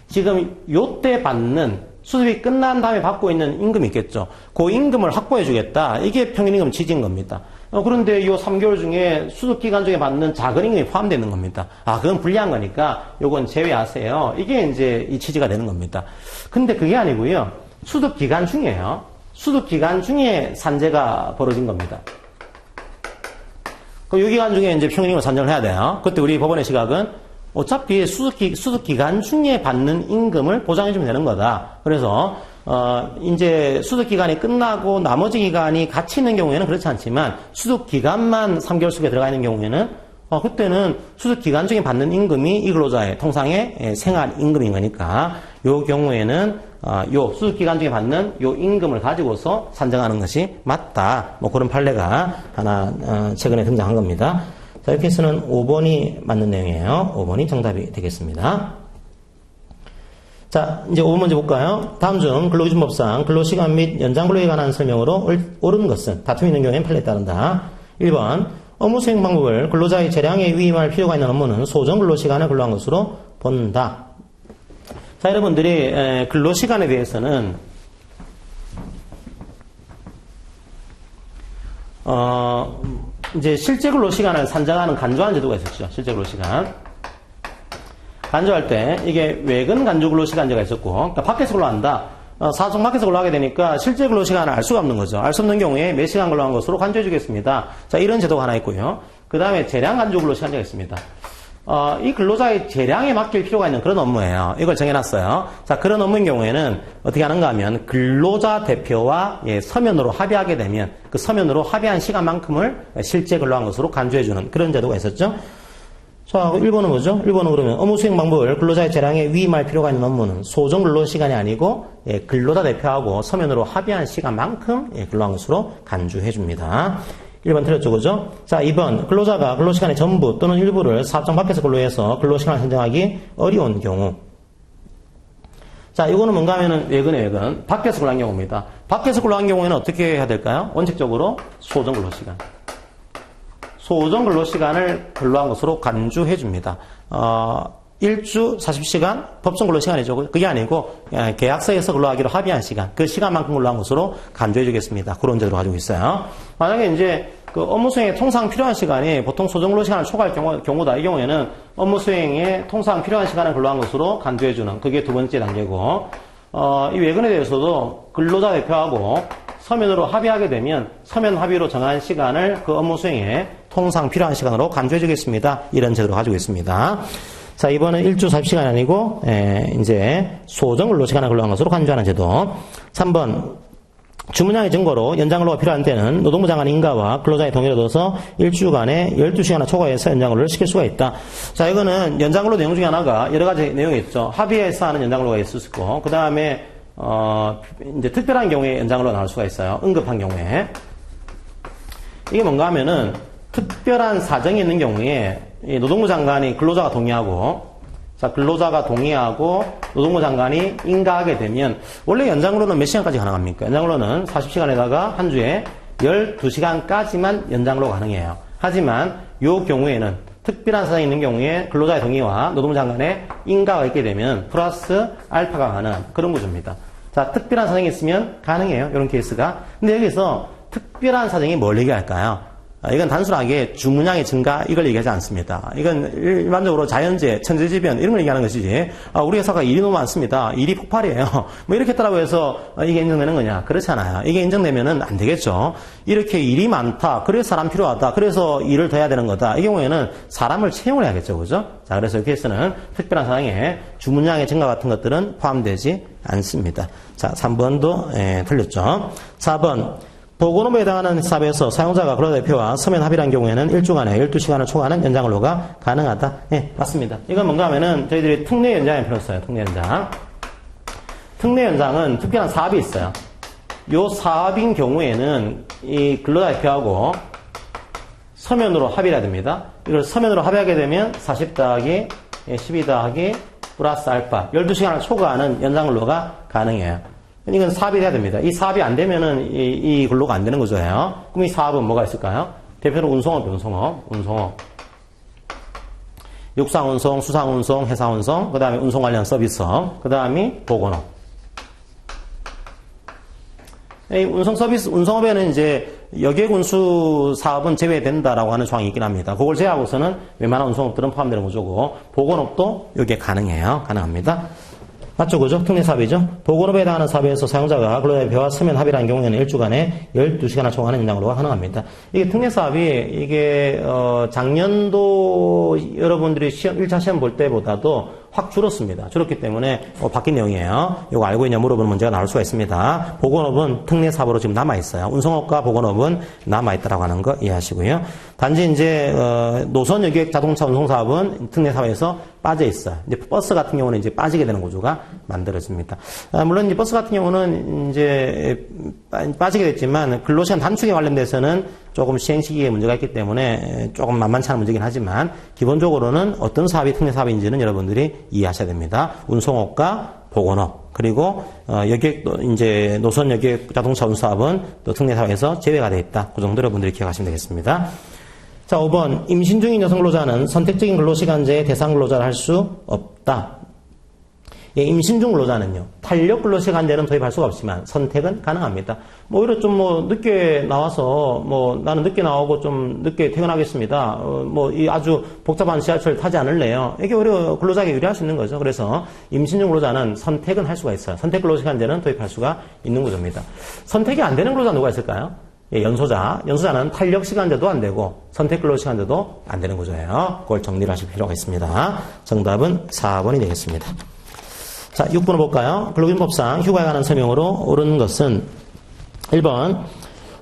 지금 요때 받는 수습이 끝난 다음에 받고 있는 임금이 있겠죠. 그 임금을 확보해 주겠다. 이게 평균임금 취지인 겁니다. 그런데 이 3개월 중에 수습 기간 중에 받는 작은 임금이 포함되어 있는 겁니다. 그건 불리한 거니까 요건 제외하세요. 이게 이제 이 취지가 되는 겁니다. 근데 그게 아니고요. 수습 기간 중이에요. 수습 기간 중에 산재가 벌어진 겁니다. 그 요 기간 중에 이제 평균임금을 산정을 해야 돼요. 그때 우리 법원의 시각은 어차피 수습 기간 중에 받는 임금을 보장해주면 되는 거다. 그래서 이제 수습 기간이 끝나고 나머지 기간이 같이 있는 경우에는 그렇지 않지만 수습 기간만 3개월 속에 들어가 있는 경우에는 그때는 수습 기간 중에 받는 임금이 이 근로자의 통상의 생활 임금인 거니까 요 경우에는 요 수습 기간 중에 받는 요 임금을 가지고서 산정하는 것이 맞다. 뭐 그런 판례가 하나 최근에 등장한 겁니다. 자, 이렇게 해서는 5번이 맞는 내용이에요. 5번이 정답이 되겠습니다. 자, 이제 5번 문제 볼까요? 다음 중 근로기준법상 근로시간 및 연장근로에 관한 설명으로 옳은 것은 다툼이 있는 경우에는 판례에 따른다. 1번 업무 수행 방법을 근로자의 재량에 위임할 필요가 있는 업무는 소정 근로시간을 근로한 것으로 본다. 자, 여러분들이 근로시간에 대해서는 이제 실제 근로시간을 산정하는 간주하는 제도가 있었죠. 실제 근로시간. 간주할 때 이게 외근 간주 근로시간제가 있었고, 그러니까 밖에서 근로한다. 사정 밖에서 근로하게 되니까 실제 근로시간을 알 수가 없는 거죠. 알 수 없는 경우에 몇 시간 근로한 것으로 간주해 주겠습니다. 자, 이런 제도가 하나 있고요. 그 다음에 재량 간주 근로시간제가 있습니다. 이 근로자의 재량에 맡길 필요가 있는 그런 업무예요. 이걸 정해놨어요. 자, 그런 업무인 경우에는 어떻게 하는가 하면 근로자 대표와 서면으로 합의하게 되면 그 서면으로 합의한 시간만큼을 실제 근로한 것으로 간주해주는 그런 제도가 있었죠. 자, 1번은 뭐죠? 1번은 그러면 업무 수행 방법을 근로자의 재량에 위임할 필요가 있는 업무는 소정 근로시간이 아니고 근로자 대표하고 서면으로 합의한 시간만큼 근로한 것으로 간주해줍니다. 1번 틀렸죠, 그죠? 자, 2번 근로자가 근로시간의 전부 또는 일부를 사업장 밖에서 근로해서 근로시간을 선정하기 어려운 경우. 자, 이거는 뭔가 하면은 외근 밖에서 근로한 경우입니다. 밖에서 근로한 경우에는 어떻게 해야 될까요? 원칙적으로 소정 근로시간. 소정 근로시간을 근로한 것으로 간주해줍니다. 1주 40시간 법정 근로시간이죠. 그게 아니고 계약서에서 근로하기로 합의한 시간, 그 시간만큼 근로한 것으로 간주해주겠습니다. 그런 제도를 가지고 있어요. 만약에 이제 그 업무 수행에 통상 필요한 시간이 보통 소정 근로시간을 초과할 경우다. 이 경우에는 업무 수행에 통상 필요한 시간을 근로한 것으로 간주해주는 그게 두 번째 단계고, 이 외근에 대해서도 근로자 대표하고 서면으로 합의하게 되면 서면 합의로 정한 시간을 그 업무 수행에 통상 필요한 시간으로 간주해 주겠습니다. 이런 제도를 가지고 있습니다. 자, 이번은 1주 40시간이 아니고 이제 소정 근로시간을 근로한 것으로 간주하는 제도. 3번 주문량의 증거로 연장근로가 필요한 때는 노동부 장관 인가와 근로자의 동의를 얻어서 1주간에 12시간을 초과해서 연장근로를 시킬 수가 있다. 자, 이거는 연장근로 내용 중에 하나가 여러 가지 내용이 있죠. 합의해서 하는 연장근로가 있을 수 있고, 그 다음에 이제 특별한 경우에 연장근로가 나올 수가 있어요. 응급한 경우에. 이게 뭔가 하면은 특별한 사정이 있는 경우에 노동부 장관이 근로자가 동의하고, 자, 근로자가 동의하고 노동부 장관이 인가하게 되면 원래 연장근로는 몇 시간까지 가능합니까? 연장근로는 40시간에다가 한 주에 12시간까지만 연장근로 가능해요. 하지만 이 경우에는 특별한 사정이 있는 경우에 근로자의 동의와 노동부 장관의 인가가 있게 되면 플러스 알파가 가능한 그런 구조입니다. 자, 특별한 사정이 있으면 가능해요. 이런 케이스가. 근데 여기서 특별한 사정이 뭘 얘기할까요? 이건 단순하게 주문량의 증가 이걸 얘기하지 않습니다. 이건 일반적으로 자연재해, 천재지변 이런 걸 얘기하는 것이지, 우리 회사가 일이 너무 많습니다. 일이 폭발이에요. 뭐 이렇게 했다고 해서 이게 인정되는 거냐? 그렇지 않아요. 이게 인정되면은 안 되겠죠. 이렇게 일이 많다. 그래서 사람 필요하다. 그래서 일을 더 해야 되는 거다. 이 경우에는 사람을 채용을 해야겠죠. 그죠? 자, 그래서 이 케이스는 특별한 상황에 주문량의 증가 같은 것들은 포함되지 않습니다. 자, 3번도 틀렸죠. 4번 보건업무에 해당하는 사업에서 사용자가 근로자 대표와 서면 합의한 경우에는 1주간에 12시간을 초과하는 연장근로가 가능하다. 네, 맞습니다. 이건 뭔가 하면은 저희들이 특례 연장에 풀었어요. 특례 연장. 특례 연장은 특별한 사업이 있어요. 요 사업인 경우에는 이 근로자 대표하고 서면으로 합의를 해야 됩니다. 이걸 서면으로 합의하게 되면 40 더하기 12 더하기 플러스 알파 12시간을 초과하는 연장근로가 가능해요. 이건 사업이 돼야 됩니다. 이 사업이 안 되면은 이 근로가 안 되는 거죠요. 그럼 이 사업은 뭐가 있을까요? 대표는 운송업. 육상운송, 수상운송, 해상운송, 그 다음에 운송 관련 서비스업, 그 다음이 보건업. 이 운송 서비스, 운송업에는 이제 여객운수 사업은 제외된다라고 하는 조항이 있긴 합니다. 그걸 제외하고서는 웬만한 운송업들은 포함되는 구조고, 보건업도 이게 가능합니다. 맞죠? 그죠? 특례 사업이죠? 보건업에 해당하는 사업에서 사용자가 근로자 대표와 서면 합의를 한 경우에는 1주간에 12시간을 초과하는 연장근로가 가능합니다. 이게 특례 사업이, 작년도 여러분들이 1차 시험 볼 때보다도 확 줄었습니다. 줄었기 때문에 바뀐 내용이에요. 이거 알고 있냐 물어보는 문제가 나올 수가 있습니다. 보건업은 특례사업으로 지금 남아있어요. 운송업과 보건업은 남아있다라고 하는 거 이해하시고요. 단지 이제 노선 여객 자동차 운송사업은 특례사업에서 빠져 있어요. 이제 버스 같은 경우는 이제 빠지게 되는 구조가 만들어집니다. 물론 이제 버스 같은 경우는 이제 빠지게 됐지만 근로시간 단축에 관련돼서는 조금 시행 시기에 문제가 있기 때문에 조금 만만치 않은 문제긴 하지만 기본적으로는 어떤 사업이 특례사업인지는 여러분들이 이해하셔야 됩니다. 운송업과 보건업 그리고 여객 이제 노선 여객 자동차 운사업은 또 특례사업에서 제외가 되어 있다. 그 정도 여러분들이 기억하시면 되겠습니다. 자, 5번 임신 중인 여성 근로자는 선택적인 근로시간제의 대상 근로자를 할 수 없다. 예, 임신 중 근로자는요, 탄력 근로시간제는 도입할 수가 없지만 선택은 가능합니다. 오히려 좀 늦게 나와서 나는 늦게 나오고 좀 늦게 퇴근하겠습니다. 이 아주 복잡한 지하철 타지 않을래요. 이게 오히려 근로자에게 유리할 수 있는 거죠. 그래서 임신 중 근로자는 선택은 할 수가 있어요. 선택 근로시간제는 도입할 수가 있는 구조입니다. 선택이 안 되는 근로자 누가 있을까요? 예, 연소자는 탄력시간제도 안 되고 선택근로시간제도 안 되는 구조예요. 그걸 정리를 하실 필요가 있습니다. 정답은 4번이 되겠습니다. 자, 6번을 볼까요? 근로기준법상 휴가에 관한 설명으로 옳은 것은 1번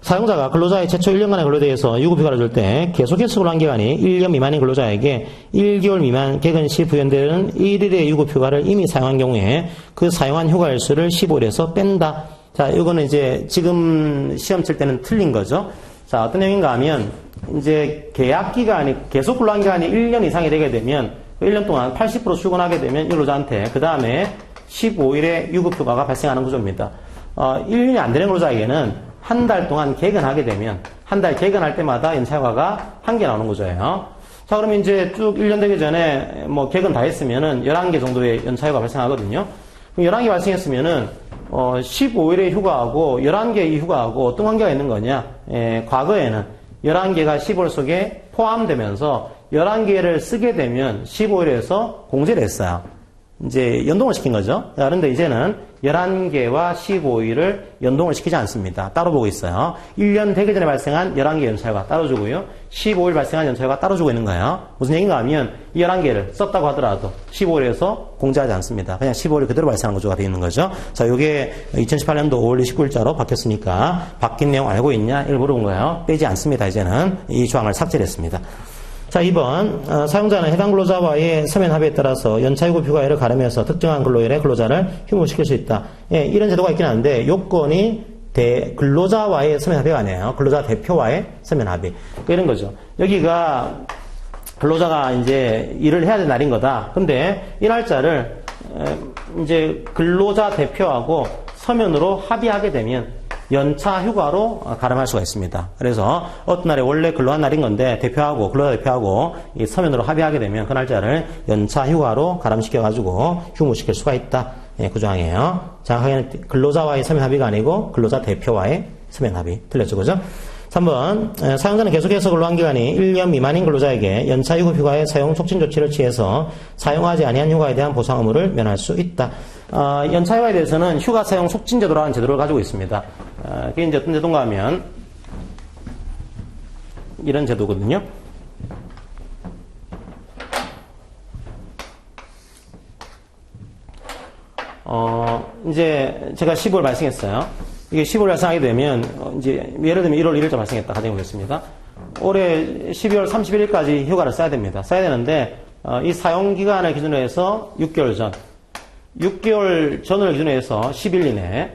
사용자가 근로자의 최초 1년간의 근로대에서 유급휴가를 줄 때 계속해서 근로한기간이 1년 미만인 근로자에게 1개월 미만 개근 시 부연되는 1일의 유급휴가를 이미 사용한 경우에 그 사용한 휴가일수를 15일에서 뺀다. 자, 이거는 이제 지금 시험 칠 때는 틀린 거죠. 자, 어떤 내용인가 하면, 이제 계속 근로한 기간이 1년 이상이 되게 되면, 1년 동안 80% 출근하게 되면 근로자한테, 그 다음에 15일의 유급휴가가 발생하는 구조입니다. 1년이 안 되는 근로자에게는 한 달 동안 개근하게 되면, 한 달 개근할 때마다 연차휴가가 1개 나오는 구조예요. 자, 그러면 이제 쭉 1년 되기 전에 개근 다 했으면은 11개 정도의 연차휴가 발생하거든요. 그럼 11개 발생했으면은 15일의 휴가하고 11개의 휴가하고 어떤 관계가 있는 거냐? 과거에는 11개가 15일 속에 포함되면서 11개를 쓰게 되면 15일에서 공제를 했어요. 이제 연동을 시킨 거죠. 그런데 이제는 11개와 15일을 연동을 시키지 않습니다. 따로 보고 있어요. 1년 되기 전에 발생한 11개 연차휴가 따로 주고요. 15일 발생한 연차휴가 따로 주고 있는 거예요. 무슨 얘기인가 하면 이 11개를 썼다고 하더라도 15일에서 공제하지 않습니다. 그냥 15일 그대로 발생하는 구조가 되어 있는 거죠. 자, 이게 2018년도 5월 29일자로 바뀌었으니까 바뀐 내용 알고 있냐? 이걸 물어본 거예요. 빼지 않습니다. 이제는 이 조항을 삭제를 했습니다. 자, 2번 사용자는 해당 근로자와의 서면 합의에 따라서 연차유급 휴가일을 가르면서 특정한 근로일에 근로자를 휴무시킬 수 있다. 예, 이런 제도가 있긴 한데 요건이 근로자와의 서면 합의가 아니에요. 근로자 대표와의 서면 합의. 이런 거죠. 여기가 근로자가 이제 일을 해야 될 날인 거다. 근데 이 날짜를 이제 근로자 대표하고 서면으로 합의하게 되면 연차 휴가로 가름할 수가 있습니다. 그래서 어떤 날에 원래 근로한 날인 건데 근로자 대표하고 이 서면으로 합의하게 되면 그 날짜를 연차 휴가로 가름시켜가지고 휴무시킬 수가 있다. 예, 그 조항이에요. 정확하게는 근로자와의 서면 합의가 아니고 근로자 대표와의 서면 합의. 틀렸죠, 그죠? 3번 사용자는 계속해서 근로한 기간이 1년 미만인 근로자에게 연차 유급 휴가의 사용 촉진 조치를 취해서 사용하지 아니한 휴가에 대한 보상 의무를 면할 수 있다. 연차 휴가에 대해서는 휴가 사용 촉진 제도라는 제도를 가지고 있습니다. 그게 이제 어떤 제도인가 하면 이런 제도거든요. 이제 제가 15일 발생했어요. 이게 15일 발생하게 되면 이제 예를 들면 1월 1일자 발생했다 가정해보겠습니다. 올해 12월 31일까지 휴가를 써야 됩니다. 써야 되는데 이 사용 기간을 기준으로 해서 6개월 전, 6개월 전을 기준으로 해서 10일 이내.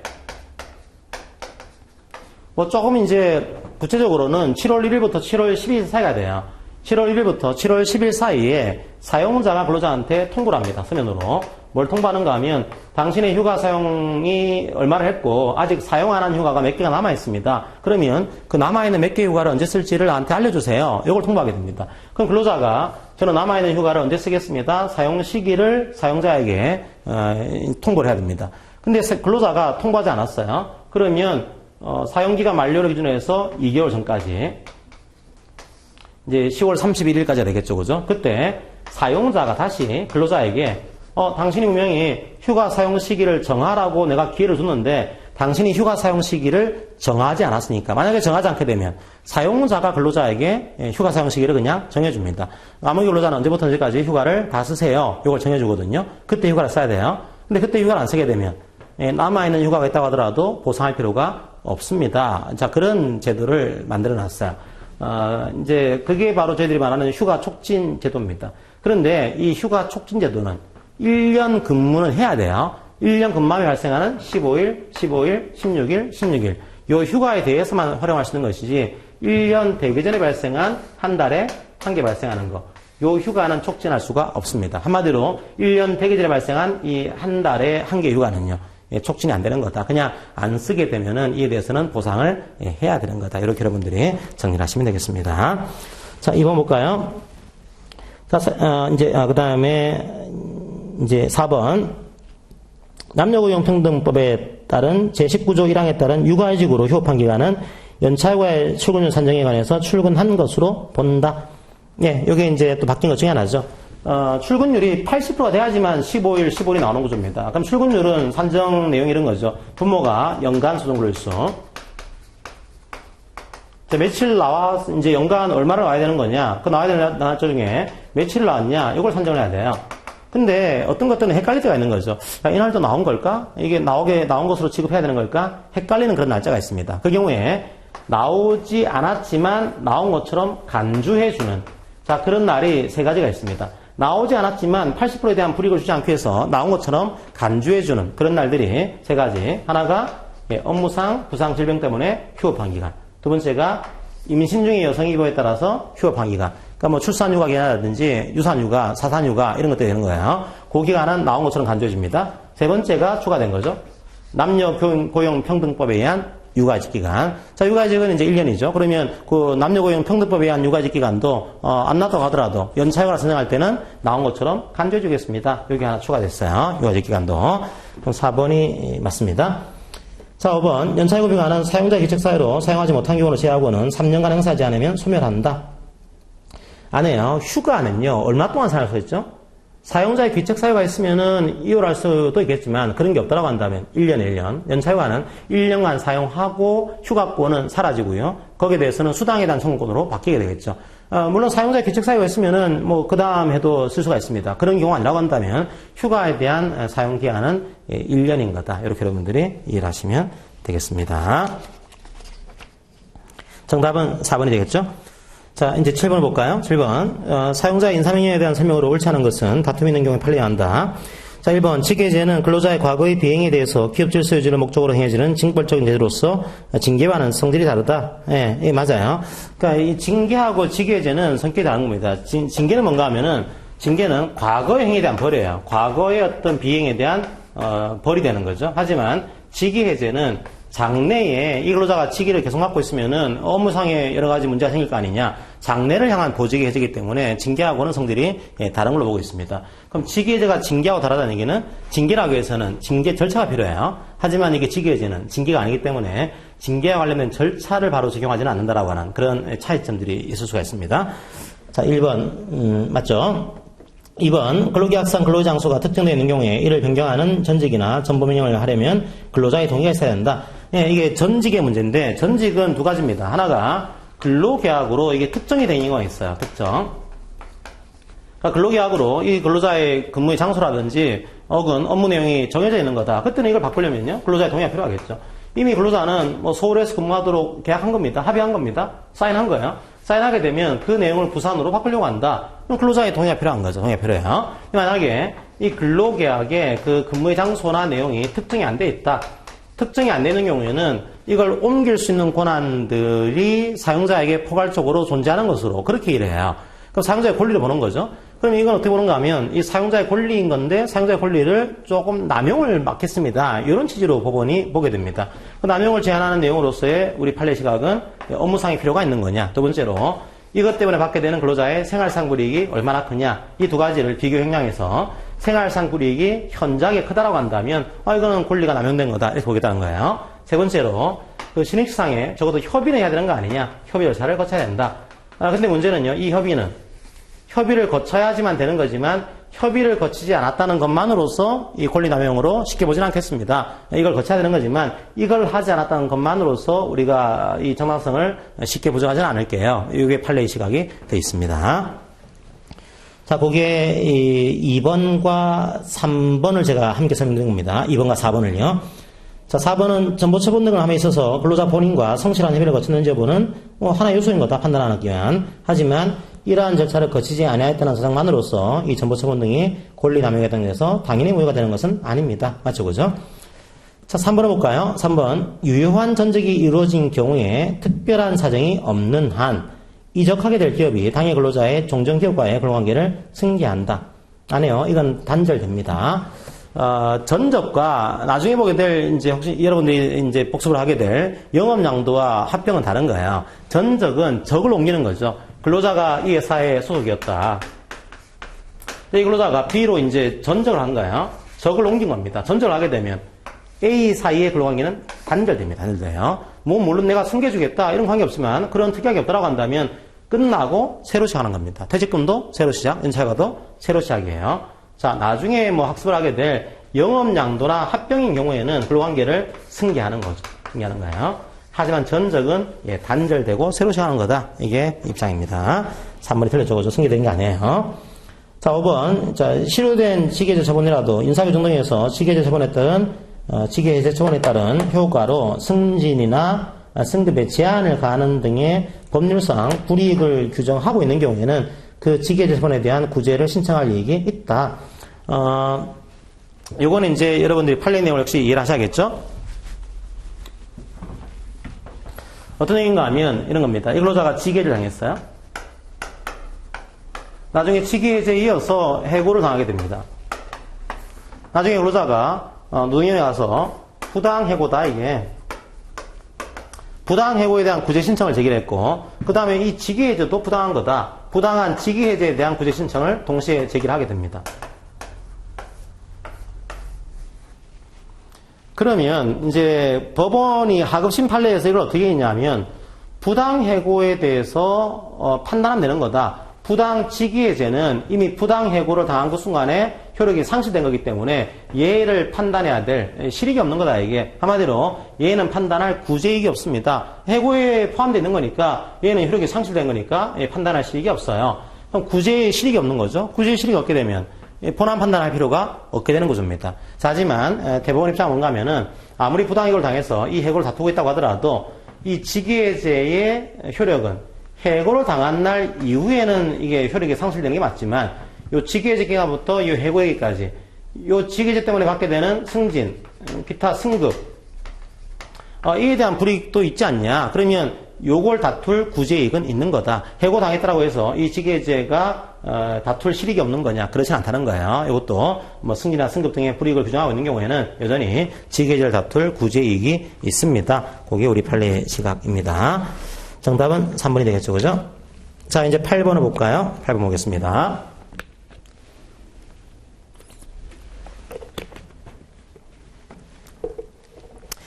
조금 이제 구체적으로는 7월 1일부터 7월 10일 사이가 돼요. 7월 1일부터 7월 10일 사이에 사용자가 근로자한테 통보를 합니다. 서면으로. 뭘 통보하는가 하면 당신의 휴가 사용이 얼마를 했고 아직 사용 안 한 휴가가 몇 개가 남아 있습니다. 그러면 그 남아있는 몇 개의 휴가를 언제 쓸지를 나한테 알려주세요. 이걸 통보하게 됩니다. 그럼 근로자가 저는 남아있는 휴가를 언제 쓰겠습니다. 사용 시기를 사용자에게 통보를 해야 됩니다. 근데 근로자가 통보하지 않았어요. 그러면 사용기간 만료를 기준으로 해서 2개월 전까지 이제 10월 31일까지가 되겠죠. 그죠? 그때 사용자가 다시 근로자에게 당신이 분명히 휴가 사용 시기를 정하라고 내가 기회를 줬는데 당신이 휴가 사용 시기를 정하지 않았으니까. 만약에 정하지 않게 되면 사용자가 근로자에게 휴가 사용 시기를 그냥 정해줍니다. 아무 근로자는 언제부터 언제까지 휴가를 다 쓰세요. 이걸 정해주거든요. 그때 휴가를 써야 돼요. 근데 그때 휴가를 안 쓰게 되면 남아있는 휴가가 있다고 하더라도 보상할 필요가 없습니다. 자, 그런 제도를 만들어 놨어요. 이제 그게 바로 저희들이 말하는 휴가 촉진 제도입니다. 그런데 이 휴가 촉진 제도는 1년 근무는 해야 돼요. 1년 근무에 발생하는 15일, 15일, 16일, 16일. 요 휴가에 대해서만 활용할 수 있는 것이지 1년 되기 전에 발생한 한 달에 한 개 발생하는 거. 요 휴가는 촉진할 수가 없습니다. 한마디로 1년 되기 전에 발생한 이 한 달에 한 개 휴가는요. 촉진이 안 되는 거다. 그냥 안 쓰게 되면은 이에 대해서는 보상을 해야 되는 거다. 이렇게 여러분들이 정리를 하시면 되겠습니다. 자, 2번 볼까요? 자, 그 다음에 이제 4번. 남녀고용평등법에 따른 제19조 1항에 따른 육아휴직으로 휴업한 기간은 연차휴가의 출근율 산정에 관해서 출근한 것으로 본다. 예, 요게 이제 또 바뀐 것 중에 하나죠. 출근율이 80%가 돼야지만 15일, 15일이 나오는 구조입니다. 그럼 출근율은 산정 내용이 이런 거죠. 부모가 연간 수정근로일수. 며칠 이제 연간 얼마를 나와야 되는 거냐. 그 나와야 되는 날짜 중에 며칠 나왔냐. 이걸 산정을 해야 돼요. 근데 어떤 것들은 헷갈릴 때가 있는 거죠. 야, 이날도 나온 걸까? 이게 나온 것으로 취급해야 되는 걸까? 헷갈리는 그런 날짜가 있습니다. 그 경우에 나오지 않았지만 나온 것처럼 간주해주는 자, 그런 날이 세 가지가 있습니다. 나오지 않았지만 80%에 대한 불이익을 주지 않기 위해서 나온 것처럼 간주해주는 그런 날들이 세 가지. 하나가 업무상, 부상, 질병 때문에 휴업한 기간. 두 번째가 임신 중의 여성의 기호에 따라서 휴업한 기간. 그러니까 뭐 출산휴가 기간이라든지 유산휴가, 사산휴가 이런 것들이 되는 거예요. 그 기간은 나온 것처럼 간주해줍니다. 세 번째가 추가된 거죠. 남녀고용평등법에 의한 육아휴직 기간. 자, 육아휴직은 이제 1년이죠. 그러면 그 남녀고용평등법에 의한 육아휴직 기간도 안 나왔다고 하더라도 연차휴가를 선정할 때는 나온 것처럼 간주해주겠습니다. 여기 하나 추가됐어요. 육아휴직 기간도. 그럼 4번이 맞습니다. 자, 5번. 연차휴가 기간은 사용자 규칙사유로 사용하지 못한 경우를 제외하고는 3년간 행사하지 않으면 소멸한다. 안 해요. 휴가는요, 얼마 동안 사용할 수 있죠? 사용자의 귀책 사유가 있으면은 이월할 수도 있겠지만 그런 게 없다고 한다면 1년에 1년. 연차휴가는 1년간 사용하고 휴가권은 사라지고요. 거기에 대해서는 수당에 대한 청구권으로 바뀌게 되겠죠. 물론 사용자의 귀책 사유가 있으면은 뭐 그 다음 해도 쓸 수가 있습니다. 그런 경우가 아니라고 한다면 휴가에 대한 사용 기한은 1년인 거다. 이렇게 여러분들이 이해를 하시면 되겠습니다. 정답은 4번이 되겠죠? 자, 이제 7번 볼까요? 7번. 사용자의 인사명령에 대한 설명으로 옳지 않은 것은 다툼이 있는 경우에 판례해야 한다. 자, 1번. 직계제는 근로자의 과거의 비행에 대해서 기업 질서 유지를 목적으로 행해지는 징벌적인 제도로서 징계와는 성질이 다르다. 예, 맞아요. 그러니까 이 징계하고 직계제는 성격이 다른 겁니다. 징계는 뭔가 하면은 징계는 과거의 행위에 대한 벌이에요. 과거의 어떤 비행에 대한 벌이 되는 거죠. 하지만 직계제는 장래에 이 근로자가 직위를 계속 맡고 있으면은 업무상의 여러 가지 문제가 생길 거 아니냐. 장래를 향한 보직이 해지기 때문에 징계하고는 성질이 다른 걸로 보고 있습니다. 그럼 직위제가 징계하고 다르다는 얘기는 징계를 하기 위해서는 징계 절차가 필요해요. 하지만 이게 직위제는 징계가 아니기 때문에 징계와 관련된 절차를 바로 적용하지는 않는다라고 하는 그런 차이점들이 있을 수가 있습니다. 자, 1번 맞죠? 2번 근로계약상 근로의 장소가 특정되어 있는 경우에 이를 변경하는 전직이나 전보명령을 하려면 근로자의 동의가 있어야 된다. 예, 이게 전직의 문제인데 전직은 두 가지입니다. 하나가 근로계약으로 이게 특정이 되는 경우가 있어요. 특정. 그러니까 근로계약으로 이 근로자의 근무의 장소라든지 혹은 업무 내용이 정해져 있는 거다. 그때는 이걸 바꾸려면요. 근로자의 동의가 필요하겠죠. 이미 근로자는 뭐 서울에서 근무하도록 계약한 겁니다. 합의한 겁니다. 사인한 거예요. 사인하게 되면 그 내용을 부산으로 바꾸려고 한다. 그럼 근로자의 동의가 필요한 거죠. 동의가 필요해요. 만약에 이 근로계약의 그 근무의 장소나 내용이 특정이 안 돼 있다. 특정이 안 되는 경우에는 이걸 옮길 수 있는 권한들이 사용자에게 포괄적으로 존재하는 것으로 그렇게 일해요. 그럼 사용자의 권리를 보는 거죠. 그럼 이건 어떻게 보는가 하면 이 사용자의 권리인 건데 사용자의 권리를 조금 남용을 막겠습니다. 이런 취지로 법원이 보게 됩니다. 그 남용을 제한하는 내용으로서의 우리 판례 시각은 업무상의 필요가 있는 거냐. 두 번째로 이것 때문에 받게 되는 근로자의 생활상 불이익이 얼마나 크냐. 이 두 가지를 비교 형량해서 생활상 불이익이 현저하게 크다라고 한다면 이거는 권리가 남용된 거다 이렇게 보겠다는 거예요. 세 번째로 그 신입상에 적어도 협의는 해야 되는 거 아니냐. 협의 절차를 거쳐야 된다. 근데 문제는요. 이 협의를 거쳐야지만 되는 거지만 협의를 거치지 않았다는 것만으로서 이 권리남용으로 쉽게 보진 않겠습니다. 이걸 거쳐야 되는 거지만 이걸 하지 않았다는 것만으로서 우리가 이 정당성을 쉽게 부정하지는 않을게요. 이게 판례의 시각이 되어 있습니다. 자, 거기에 2번과 3번을 제가 함께 설명드린 겁니다. 2번과 4번을요. 자, 4번은 전보처분 등을 함에 있어서 근로자 본인과 성실한 협의를 거쳤는지 여부는 하나의 요소인 거다 판단하기 위한. 하지만 이러한 절차를 거치지 아니하였다는 사정만으로서 이 전보처분 등이 권리남용에 해당돼서 당연히 무효가 되는 것은 아닙니다. 맞죠, 그죠? 자, 3번 해볼까요? 3번 유효한 전적이 이루어진 경우에 특별한 사정이 없는 한 이적하게 될 기업이 당해 근로자의 종전기업과의 근로관계를 승계한다. 안 해요. 이건 단절됩니다. 전적과 나중에 보게 될, 이제 혹시 여러분들이 이제 복습을 하게 될 영업양도와 합병은 다른 거예요. 전적은 적을 옮기는 거죠. 근로자가 이 회사의 소속이었다. 이 근로자가 B로 이제 전적을 한 거예요. 적을 옮긴 겁니다. 전적을 하게 되면 A 사이의 근로관계는 단절됩니다. 단절돼요. 뭐, 물론 내가 숨겨주겠다. 이런 관계 없지만 그런 특이하게 없다라고 한다면 끝나고 새로 시작하는 겁니다. 퇴직금도 새로 시작, 연차가도 새로 시작이에요. 자, 나중에 뭐 학습을 하게 될 영업양도나 합병인 경우에는 근로관계를 승계하는 거죠. 승계하는 거예요. 하지만 전적은 단절되고 새로 시작하는 거다. 이게 입장입니다. 3번이 틀렸죠. 그죠? 승계된 게 아니에요. 자, 5번. 자, 실효된 직계해제 처분이라도 인사규정 등에서 직계해제 처분에 따른 직계해제 처분에 따른 효과로 승진이나 승급의 제한을 가하는 등의 법률상 불이익을 규정하고 있는 경우에는 그 직계해제 처분에 대한 구제를 신청할 이익이 있다. 요거는 이제 여러분들이 판례 내용을 역시 이해를 하셔야겠죠? 어떤 얘기인가 하면 이런 겁니다. 이 근로자가 직계해제를 당했어요. 나중에 직계해제에 이어서 해고를 당하게 됩니다. 나중에 근로자가 노동위원회에 가서 부당해고다 이게 부당해고에 대한 구제 신청을 제기했고 그 다음에 이 직계해제도 부당한 거다. 부당한 직계해제에 대한 구제 신청을 동시에 제기를 하게 됩니다. 그러면 이제 법원이 하급심 판례에서 이걸 어떻게 했냐면 부당해고에 대해서 판단하면 되는 거다. 부당 직계해제는 이미 부당해고를 당한 그 순간에 효력이 상실된 거기 때문에 얘를 판단해야 될 실익이 없는 거다 이게. 한마디로 얘는 판단할 구제이익이 없습니다. 해고에 포함되어 있는 거니까 얘는 효력이 상실된 거니까 판단할 실익이 없어요. 그럼 구제의 실익이 없는 거죠. 구제의 실익이 없게 되면 본안 판단할 필요가 없게 되는 구조입니다. 자, 하지만 대법원 입장은 뭔가 하면은 아무리 부당해고를 당해서 이 해고를 다투고 있다고 하더라도 이 직계해제의 효력은 해고를 당한 날 이후에는 이게 효력이 상실되는 게 맞지만 요 직계해제 기간부터 이 해고액까지 요 직계해제 때문에 받게 되는 승진, 기타 승급 이에 대한 불이익도 있지 않냐. 그러면 요걸 다툴 구제이익은 있는 거다. 해고 당했다라고 해서 이 직계해제가 다툴 실익이 없는 거냐. 그렇진 않다는 거예요. 이것도 뭐 승진이나 승급 등의 불이익을 규정하고 있는 경우에는 여전히 직계해제를 다툴 구제이익이 있습니다. 그게 우리 판례 시각입니다. 정답은 3번이 되겠죠. 그죠? 자, 이제 8번을 볼까요? 8번 보겠습니다.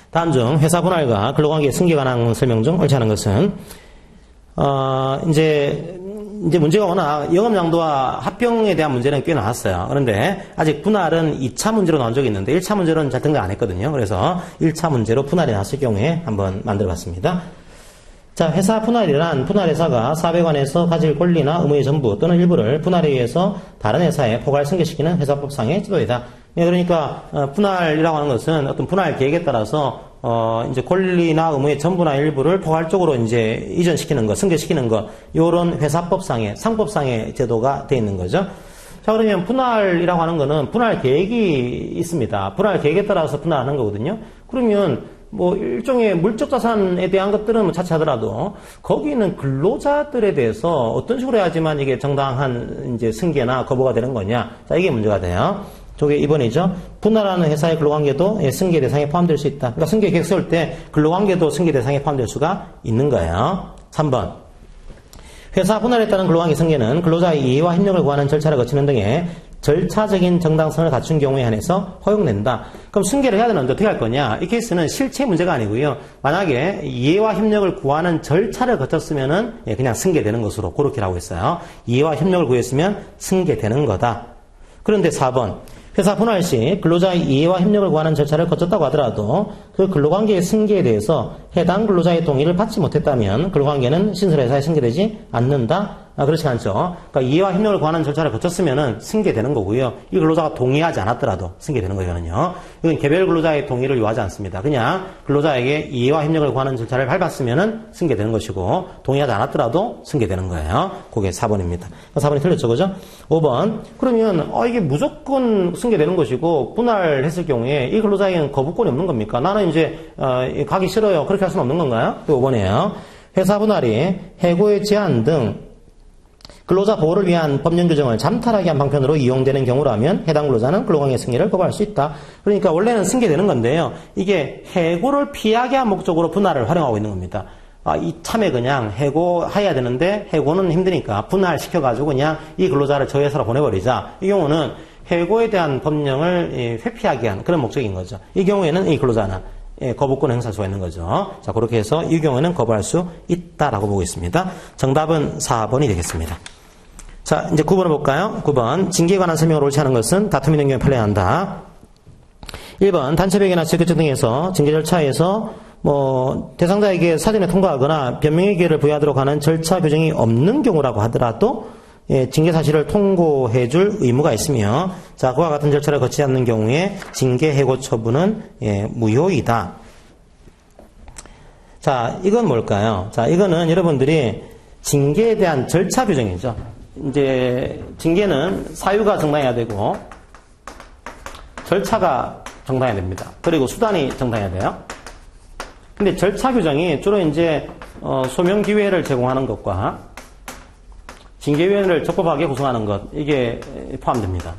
다음 중 회사 분할과 근로관계 승계 관한 설명 중 옳지 않은 것은 이제 문제가 워낙 영업양도와 합병에 대한 문제는 꽤 나왔어요. 그런데 아직 분할은 2차 문제로 나온 적이 있는데 1차 문제로는 잘 등장 안 했거든요. 그래서 1차 문제로 분할이 나왔을 경우에 한번 만들어 봤습니다. 자, 회사 분할이란 분할회사가 사업에 관해서 가질 권리나 의무의 전부 또는 일부를 분할에 의해서 다른 회사에 포괄 승계시키는 회사법상의 제도이다. 그러니까 분할이라고 하는 것은 어떤 분할 계획에 따라서 이제 권리나 의무의 전부나 일부를 포괄적으로 이제 이전시키는 것, 승계시키는 것, 요런 회사법상의 상법상의 제도가 되어 있는 거죠. 자, 그러면 분할이라고 하는 거는 분할 계획이 있습니다. 분할 계획에 따라서 분할하는 거거든요. 그러면 뭐 일종의 물적 자산에 대한 것들은 뭐 차치하더라도 거기는 근로자들에 대해서 어떤 식으로 해야지만 이게 정당한 이제 승계나 거부가 되는 거냐. 자, 이게 문제가 돼요. 저게 2번이죠. 분할하는 회사의 근로관계도 승계 대상에 포함될 수 있다. 그러니까 승계 계획 세울 때 근로관계도 승계 대상에 포함될 수가 있는 거예요. 3번. 회사 분할에 따른 근로관계 승계는 근로자의 이해와 협력을 구하는 절차를 거치는 등의 절차적인 정당성을 갖춘 경우에 한해서 허용된다. 그럼 승계를 해야 되는데 어떻게 할 거냐? 이 케이스는 실체 문제가 아니고요. 만약에 이해와 협력을 구하는 절차를 거쳤으면은 그냥 승계되는 것으로 그렇게 하고 있어요. 이해와 협력을 구했으면 승계되는 거다. 그런데 4번. 회사 분할 시 근로자의 이해와 협력을 구하는 절차를 거쳤다고 하더라도 그 근로관계의 승계에 대해서 해당 근로자의 동의를 받지 못했다면 근로관계는 신설회사에 승계되지 않는다? 그렇지 않죠. 그러니까 이해와 협력을 구하는 절차를 거쳤으면은 승계되는 거고요. 이 근로자가 동의하지 않았더라도 승계되는 거거든요. 이건 개별 근로자의 동의를 요하지 않습니다. 그냥 근로자에게 이해와 협력을 구하는 절차를 밟았으면은 승계되는 것이고 동의하지 않았더라도 승계되는 거예요. 그게 4번입니다. 4번이 틀렸죠, 그죠? 5번. 그러면 이게 무조건 승계되는 것이고 분할했을 경우에 이 근로자에게는 거부권이 없는 겁니까? 나는 이제 가기 싫어요. 그렇게 할 수는 없는 건가요? 5번이에요. 회사 분할이 해고의 제한 등 근로자 보호를 위한 법령 규정을 잠탈하게 한 방편으로 이용되는 경우라면 해당 근로자는 근로관계 승계를 거부할 수 있다. 그러니까 원래는 승계되는 건데요. 이게 해고를 피하게 한 목적으로 분할을 활용하고 있는 겁니다. 이참에 그냥 해고해야 되는데 해고는 힘드니까 분할시켜가지고 그냥 이 근로자를 저 회사로 보내버리자. 이 경우는 해고에 대한 법령을 회피하게 한 그런 목적인 거죠. 이 경우에는 이 근로자는 거부권을 행사할 수가 있는 거죠. 자, 그렇게 해서 이 경우에는 거부할 수 있다라고 보고 있습니다. 정답은 4번이 되겠습니다. 자, 이제 9번을 볼까요? 9번. 징계에 관한 설명을 옳지 않은 것은 다툼이 있는 경우에 판례해야 한다. 1번. 단체회계나 지역교청 등에서 징계 절차에서 대상자에게 사전에 통과하거나 변명의 기회를 부여하도록 하는 절차 규정이 없는 경우라고 하더라도 징계 사실을 통고해 줄 의무가 있으며, 자, 그와 같은 절차를 거치지 않는 경우에 징계 해고 처분은 무효이다. 자, 이건 뭘까요? 자, 이거는 여러분들이 징계에 대한 절차 규정이죠. 이제 징계는 사유가 정당해야 되고 절차가 정당해야 됩니다. 그리고 수단이 정당해야 돼요. 근데 절차 규정이 주로 이제 소명 기회를 제공하는 것과 징계위원회를 적법하게 구성하는 것, 이게 포함됩니다.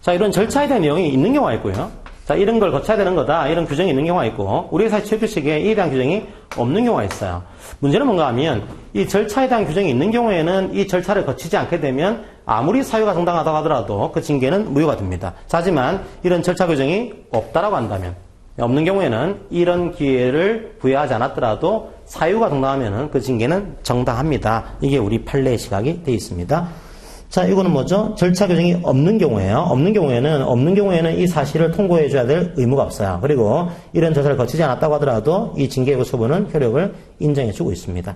자, 이런 절차에 대한 내용이 있는 경우가 있고요. 자, 이런 걸 거쳐야 되는 거다, 이런 규정이 있는 경우가 있고, 우리 회사의 취업규칙에 이에 대한 규정이 없는 경우가 있어요. 문제는 뭔가 하면 이 절차에 대한 규정이 있는 경우에는 이 절차를 거치지 않게 되면 아무리 사유가 정당하다고 하더라도 그 징계는 무효가 됩니다. 자, 하지만 이런 절차 규정이 없다라고 한다면, 없는 경우에는 이런 기회를 부여하지 않았더라도 사유가 정당하면은 그 징계는 정당합니다. 이게 우리 판례의 시각이 되어 있습니다. 자, 이거는 뭐죠? 절차 규정이 없는 경우에요. 없는 경우에는 이 사실을 통고해 줘야 될 의무가 없어요. 그리고 이런 절차를 거치지 않았다고 하더라도 이 징계 해고 처분은 효력을 인정해 주고 있습니다.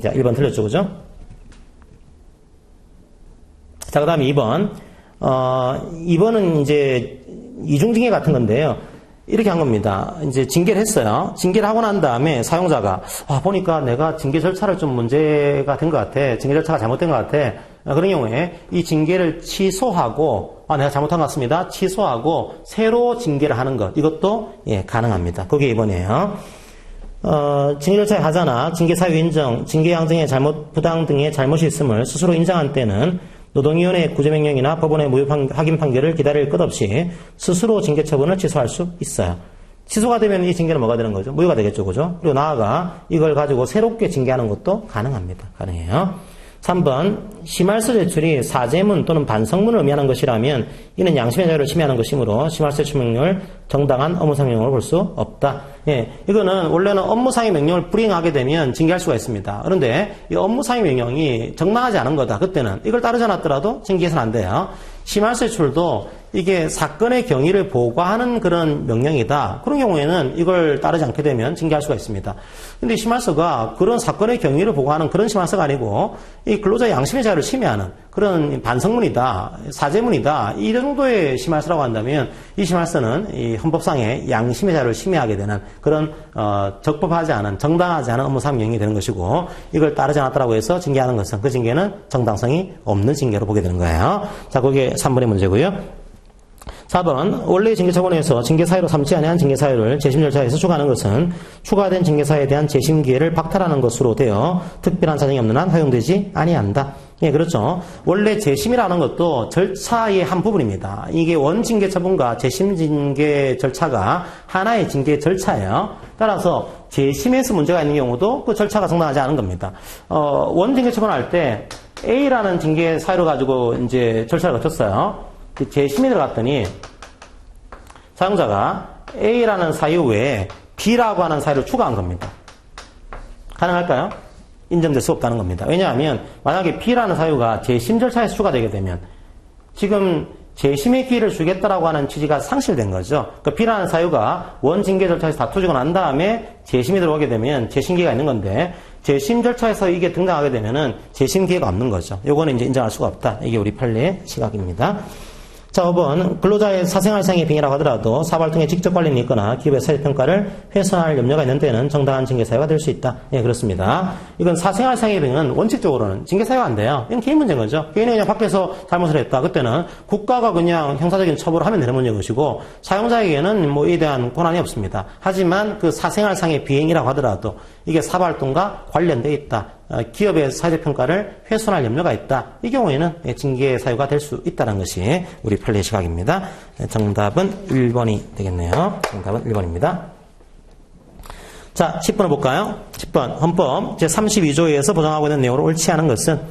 자, 1번 틀렸죠, 그죠? 자, 그 다음에 2번. 2번은 이제 이중징계 같은 건데요. 이렇게 한 겁니다. 이제 징계를 했어요. 징계를 하고 난 다음에 사용자가 보니까 내가 징계 절차를 좀 문제가 된 것 같아. 징계 절차가 잘못된 것 같아. 그런 경우에 이 징계를 취소하고 내가 잘못한 것 같습니다. 취소하고 새로 징계를 하는 것. 이것도 가능합니다. 그게 2번이에요. 징계 절차에 하자나 징계 사유 인정, 징계 양정의 잘못, 부당 등의 잘못이 있음을 스스로 인정한 때는 노동위원회의 구제명령이나 법원의 무효 확인 판결을 기다릴 것 없이 스스로 징계 처분을 취소할 수 있어요. 취소가 되면 이 징계는 뭐가 되는 거죠? 무효가 되겠죠, 그죠? 그리고 나아가 이걸 가지고 새롭게 징계하는 것도 가능합니다. 가능해요. 3번, 심할서 제출이 사제문 또는 반성문을 의미하는 것이라면 이는 양심의 자유를 침해하는 것이므로 심할서 제출 명령을 정당한 업무상 명령으로 볼 수 없다. 이거는 원래는 업무상의 명령을 불이행하게 되면 징계할 수가 있습니다. 그런데 이 업무상의 명령이 정당하지 않은 거다. 그때는 이걸 따르지 않았더라도 징계해서는 안 돼요. 심할서 제출도 이게 사건의 경위를 보고하는 그런 명령이다. 그런 경우에는 이걸 따르지 않게 되면 징계할 수가 있습니다. 근데 심할서가 그런 사건의 경위를 보고하는 그런 심할서가 아니고 이 근로자의 양심의 자유를 침해하는 그런 반성문이다, 사제문이다, 이 정도의 심할서라고 한다면 이 심할서는 이 헌법상의 양심의 자유를 침해하게 되는 그런 적법하지 않은, 정당하지 않은 업무상 명령이 되는 것이고 이걸 따르지 않았다고 해서 징계하는 것은 그 징계는 정당성이 없는 징계로 보게 되는 거예요. 자, 그게 3번의 문제고요. 4번, 원래의 징계처분에서 징계사유로 삼지 아니한 징계사유를 재심 절차에서 추가하는 것은 추가된 징계사유에 대한 재심 기회를 박탈하는 것으로 되어 특별한 사정이 없는 한 허용되지 아니한다. 그렇죠. 원래 재심이라는 것도 절차의 한 부분입니다. 이게 원징계 처분과 재심 징계 절차가 하나의 징계 절차예요. 따라서 재심에서 문제가 있는 경우도 그 절차가 정당하지 않은 겁니다. 원징계 처분할 때 A라는 징계 사유를 가지고 이제 절차를 거쳤어요. 재심이 들어갔더니 사용자가 A라는 사유 외에 B라고 하는 사유를 추가한 겁니다. 가능할까요? 인정될 수 없다는 겁니다. 왜냐하면 만약에 B라는 사유가 재심 절차에 추가되게 되면 지금 재심의 기회를 주겠다라고 하는 취지가 상실된 거죠. 그러니까 B라는 사유가 원징계 절차에서 다투지고 난 다음에 재심이 들어오게 되면 재심기회가 있는 건데 재심 절차에서 이게 등장하게 되면은 재심 기회가 없는 거죠. 요거는 이제 인정할 수가 없다. 이게 우리 판례의 시각입니다. 자, 5번. 근로자의 사생활상의 병이라고 하더라도 사발등의 직접 관련이 있거나 기업의 사회평가를 훼손할 염려가 있는 데는 정당한 징계사유가 될 수 있다. 예, 그렇습니다. 이건 사생활상의 병은 원칙적으로는 징계사유가 안 돼요. 이건 개인 문제인 거죠. 개인이 그냥 밖에서 잘못을 했다. 그때는 국가가 그냥 형사적인 처벌을 하면 되는 문제인 것이고 사용자에게는 뭐 이에 대한 권한이 없습니다. 하지만 그 사생활상의 비행이라고 하더라도 이게 사발등과 관련되어 있다. 기업의 사회평가를 훼손할 염려가 있다. 이 경우에는 징계 사유가 될 수 있다는 것이 우리 판례 시각입니다. 정답은 1번이 되겠네요. 정답은 1번입니다. 자, 10번을 볼까요? 10번. 헌법 제32조에서 보장하고 있는 내용으로 옳지 않은 것은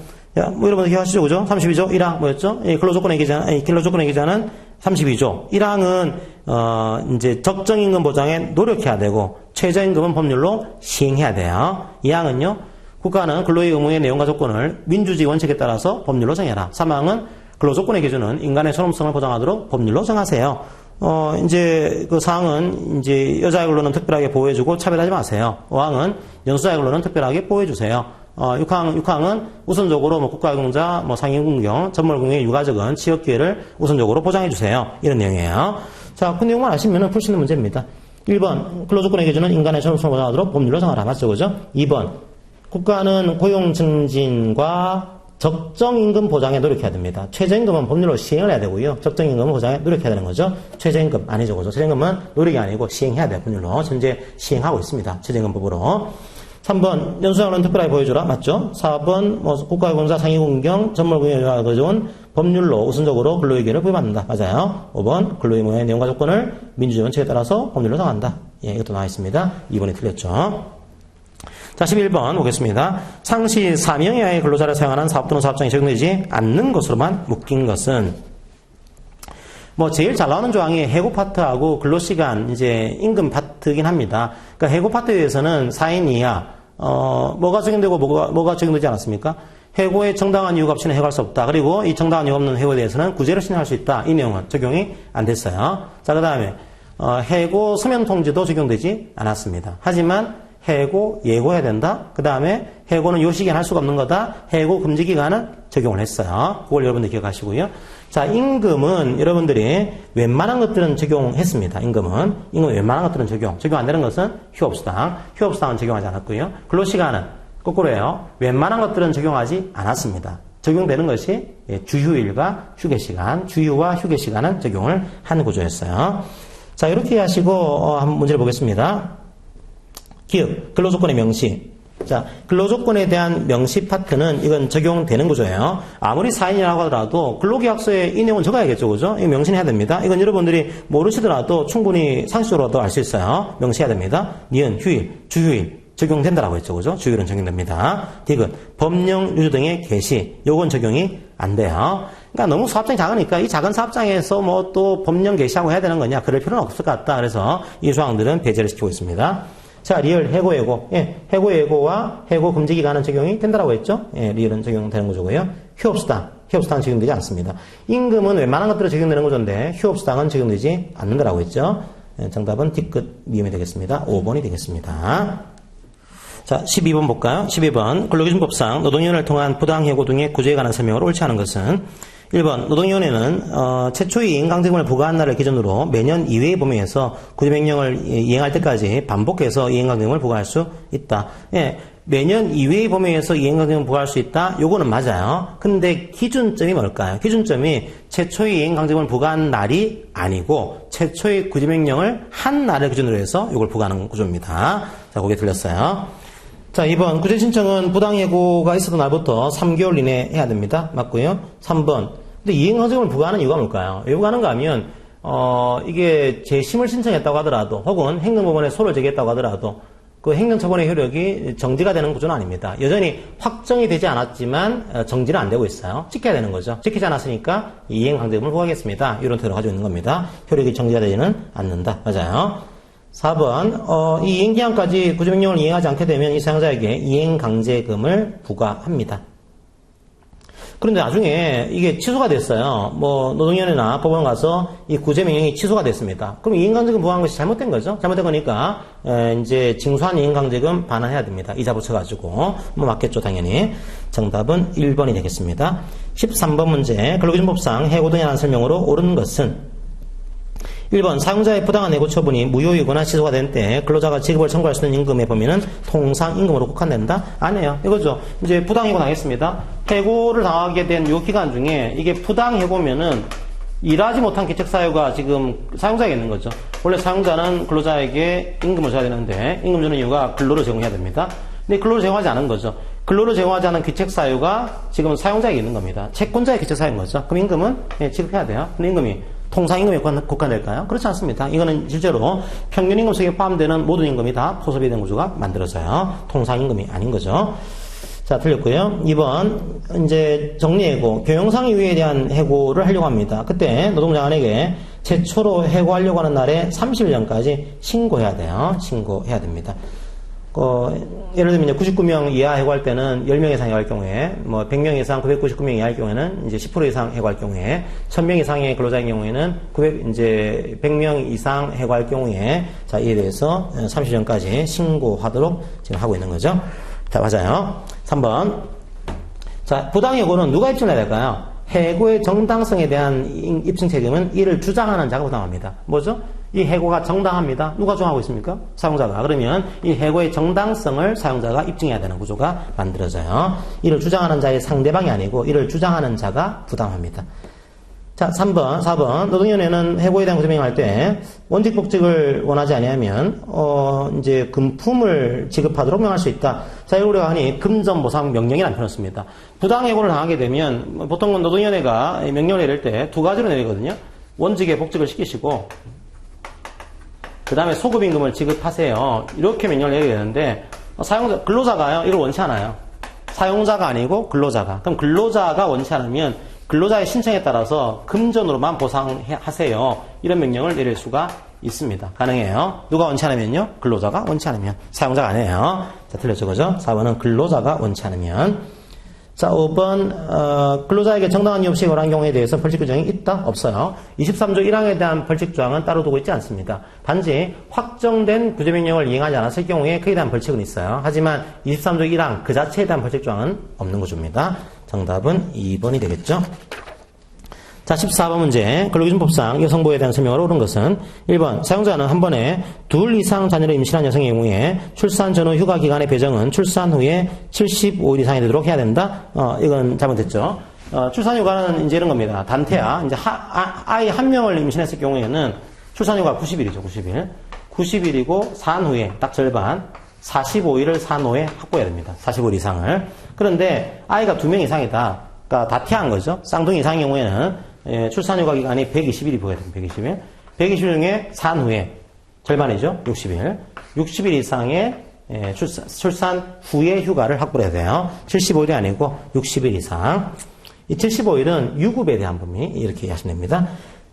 뭐 여러분들 기억하시죠? 그죠? 32조 1항 뭐였죠? 근로조건의 기자는 32조 1항은 이제 적정임금 보장에 노력해야 되고 최저임금은 법률로 시행해야 돼요. 2항은요. 국가는 근로의 의무의 내용과 조건을 민주주의 원칙에 따라서 법률로 정해라. 3항은 근로조건의 기준은 인간의 존엄성을 보장하도록 법률로 정하세요. 이제 그 4항은 이제 여자의 근로는 특별하게 보호해주고 차별하지 마세요. 5항은 연수자의 근로는 특별하게 보호해주세요. 6항은 우선적으로 뭐 국가공자, 뭐 상임공경, 전몰공경의 유가적은 취업기회를 우선적으로 보장해주세요. 이런 내용이에요. 자, 그 내용만 아시면 풀 수 있는 문제입니다. 1번, 근로조건의 기준은 인간의 존엄성을 보장하도록 법률로 정하라. 맞죠? 그죠? 2번, 국가는 고용 증진과 적정임금 보장에 노력해야 됩니다. 최저임금은 법률로 시행을 해야 되고요. 적정임금은 보장에 노력해야 되는 거죠. 최저임금 아니죠. 그죠? 최저임금은 노력이 아니고 시행해야 돼요. 법률로. 현재 시행하고 있습니다. 최저임금법으로. 3번, 연수자는 특별하게 보여주라. 맞죠? 4번, 국가공자 상위공경, 전몰공경과 가져온 법률로 우선적으로 근로의견을 부여받는다. 맞아요. 5번, 근로의무의 내용과 조건을 민주주의 원칙에 따라서 법률로 정한다. 예, 이것도 나와 있습니다. 2번이 틀렸죠. 자, 11번 보겠습니다. 상시 4명 이하의 근로자를 사용하는 사업 또는 사업장이 적용되지 않는 것으로만 묶인 것은 뭐 제일 잘 나오는 조항이 해고 파트하고 근로시간 이제 임금 파트이긴 합니다. 그러니까 해고 파트에 의해서는 4인 이하 뭐가 적용되고 뭐가 적용되지 않았습니까? 해고의 정당한 이유가 없이는 해고할 수 없다. 그리고 이 정당한 이유가 없는 해고에 대해서는 구제를 신청할 수 있다. 이 내용은 적용이 안 됐어요. 자, 그 다음에 해고 서면 통지도 적용되지 않았습니다. 하지만 해고 예고해야 된다. 그 다음에 해고는 요 시기엔 할 수가 없는 거다. 해고 금지 기간은 적용을 했어요. 그걸 여러분들 기억하시고요. 자, 임금은 여러분들이 웬만한 것들은 적용했습니다. 임금은 웬만한 것들은 적용 안 되는 것은 휴업수당. 휴업수당은 적용하지 않았고요. 근로시간은 거꾸로예요. 웬만한 것들은 적용하지 않았습니다. 적용되는 것이 주휴일과 휴게시간, 주휴와 휴게시간은 적용을 한 구조였어요. 자, 이렇게 하시고 한번 문제를 보겠습니다. 기업, 근로조건의 명시. 자, 근로조건에 대한 명시 파트는 이건 적용되는 구조예요. 아무리 4인이라고 하더라도 근로계약서에 이 내용은 적어야겠죠. 그죠? 이거 명시해야 됩니다. 이건 여러분들이 모르시더라도 충분히 상식적으로도 알 수 있어요. 명시해야 됩니다. 니은, 휴일, 주휴일 적용된다라고 했죠. 그죠? 주휴일은 적용됩니다. 디귿, 법령 유주 등의 개시. 요건 적용이 안 돼요. 그러니까 너무 사업장이 작으니까 이 작은 사업장에서 뭐 또 법령 개시하고 해야 되는 거냐? 그럴 필요는 없을 것 같다. 그래서 이 조항들은 배제를 시키고 있습니다. 자, 리얼, 해고, 예고. 예, 해고, 예고와 해고 금지 기간은 적용이 된다라고 했죠? 예, 리얼은 적용되는 구조고요. 휴업수당, 휴업수당은 적용되지 않습니다. 임금은 웬만한 것들은 적용되는 구조인데 휴업수당은 적용되지 않는다라고 했죠? 예, 정답은 뒤끝 미음이 되겠습니다. 5번이 되겠습니다. 자, 12번 볼까요? 12번. 근로기준법상 노동위원회를 통한 부당해고 등의 구제에 관한 설명으로 옳지 않은 것은 1번 노동위원회는 최초의 이행강제금을 부과한 날을 기준으로 매년 2회의 범위에서 구제명령을 이행할 때까지 반복해서 이행강제금을 부과할 수 있다. 예, 매년 2회의 범위에서 이행강제금을 부과할 수 있다. 요거는 맞아요. 근데 기준점이 뭘까요? 기준점이 최초의 이행강제금을 부과한 날이 아니고 최초의 구제명령을 한 날을 기준으로 해서 이걸 부과하는 구조입니다. 자, 그게 틀렸어요. 자, 2번 구제 신청은 부당해고가 있었던 날부터 3개월 이내에 해야 됩니다. 맞고요. 3번 근데 이행강제금을 부과하는 이유가 뭘까요? 왜 부과하는가 하면 이게 재심을 신청했다고 하더라도 혹은 행정법원에 소를 제기했다고 하더라도 그 행정처분의 효력이 정지가 되는 구조는 아닙니다. 여전히 확정이 되지 않았지만 정지는 안 되고 있어요. 지켜야 되는 거죠. 지키지 않았으니까 이행강제금을 부과하겠습니다. 이런 태도를 가지고 있는 겁니다. 효력이 정지가 되지는 않는다. 맞아요. 4번, 이 이행기한까지 구제명령을 이행하지 않게 되면 이 사용자에게 이행강제금을 부과합니다. 그런데 나중에 이게 취소가 됐어요. 노동위원회나 법원 가서 이 구제명령이 취소가 됐습니다. 그럼 이행강제금 부과한 것이 잘못된 거죠. 잘못된 거니까, 이제 징수한 이행강제금 반환해야 됩니다. 이자 붙여가지고. 맞겠죠, 당연히. 정답은 1번이 되겠습니다. 13번 문제. 근로기준법상 해고 등에 관한 설명으로 옳은 것은 1번 사용자의 부당한 해고 처분이 무효이거나 취소가 된 때 근로자가 지급을 청구할 수 있는 임금의 범위는 통상 임금으로 국한된다? 아니에요. 이거죠. 이제 부당해고 당했습니다. 해고를 당하게 된 요 기간 중에 이게 부당해고면은 일하지 못한 기책사유가 지금 사용자에게 있는 거죠. 원래 사용자는 근로자에게 임금을 줘야 되는데 임금 주는 이유가 근로를 제공해야 됩니다. 근데 근로를 제공하지 않은 거죠. 근로를 제공하지 않은 기책사유가 지금 사용자에게 있는 겁니다. 채권자의 기책사유인 거죠. 그럼 임금은 지급해야 돼요. 근데 임금이 통상임금에 국한될까요? 그렇지 않습니다. 이거는 실제로 평균임금 속에 포함되는 모든 임금이 다 포섭이 된 구조가 만들어져요. 통상임금이 아닌 거죠. 자, 틀렸고요. 2번, 이제 정리해고, 교형상 이유에 대한 해고를 하려고 합니다. 그때 노동자관에게 최초로 해고하려고 하는 날에 30일 전까지 신고해야 돼요. 신고해야 됩니다. 예를 들면 99명 이하 해고할 때는 10명 이상 해고할 경우에, 100명 이상 999명 이하일 경우에는 이제 10% 이상 해고할 경우에, 1000명 이상의 근로자인 경우에는 100명 이상 해고할 경우에, 자, 이에 대해서 30일 전까지 신고하도록 지금 하고 있는 거죠. 자, 맞아요. 3번. 자, 부당해고는 누가 입증해야 될까요? 해고의 정당성에 대한 입증 책임은 이를 주장하는 자가 부담합니다. 뭐죠? 이 해고가 정당합니다. 누가 주장하고 있습니까? 사용자가. 그러면 이 해고의 정당성을 사용자가 입증해야 되는 구조가 만들어져요. 이를 주장하는 자의 상대방이 아니고 이를 주장하는 자가 부담합니다. 자, 3번, 4번. 노동위원회는 해고에 대한 구제명령할 때 원직 복직을 원하지 아니하면 이제 금품을 지급하도록 명할 수 있다. 자, 이걸 우리가 하니 금전보상 명령이라는 표현을 씁니다. 부당해고를 당하게 되면 보통은 노동위원회가 명령을 내릴 때 두 가지로 내리거든요. 원직에 복직을 시키시고 그 다음에 소급임금을 지급하세요. 이렇게 명령을 내려야 되는데 근로자가요, 이걸 원치 않아요. 사용자가 아니고 근로자가. 그럼 근로자가 원치 않으면 근로자의 신청에 따라서 금전으로만 보상하세요. 이런 명령을 내릴 수가 있습니다. 가능해요. 누가 원치 않으면요? 근로자가 원치 않으면. 사용자가 아니에요. 자, 틀렸죠, 그죠? 4번은 근로자가 원치 않으면. 자, 5번, 근로자에게 정당한 이유 없이 거란 경우에 대해서 벌칙 규정이 있다? 없어요. 23조 1항에 대한 벌칙 조항은 따로 두고 있지 않습니다. 단지 확정된 구제명령을 이행하지 않았을 경우에 그에 대한 벌칙은 있어요. 하지만 23조 1항 그 자체에 대한 벌칙 조항은 없는 구조입니다. 정답은 2번이 되겠죠. 자, 14번 문제. 근로기준법상 여성보호에 대한 설명을 옳은 것은 1번, 사용자는 한 번에 2 이상 자녀를 임신한 여성의 경우에 출산 전후 휴가 기간의 배정은 출산 후에 75일 이상이 되도록 해야 된다? 이건 잘못됐죠. 출산 휴가는 이제 이런 겁니다. 단태아. 이제 아이 한 명을 임신했을 경우에는 출산 휴가 90일이죠, 90일. 90일이고 산 후에 딱 절반 45일을 산 후에 확보해야 됩니다. 45일 이상을. 그런데 아이가 2명 이상이다. 그러니까 다 태아한 거죠. 쌍둥이 이상의 경우에는 출산휴가 기간이 120일이 부과가 됩니다. 120일. 120일 중에 산 후에 절반이죠. 60일. 60일 이상의 출산 후에 휴가를 확보해야 돼요. 75일이 아니고 60일 이상. 이 75일은 유급에 대한 범위 이렇게 하시면 됩니다.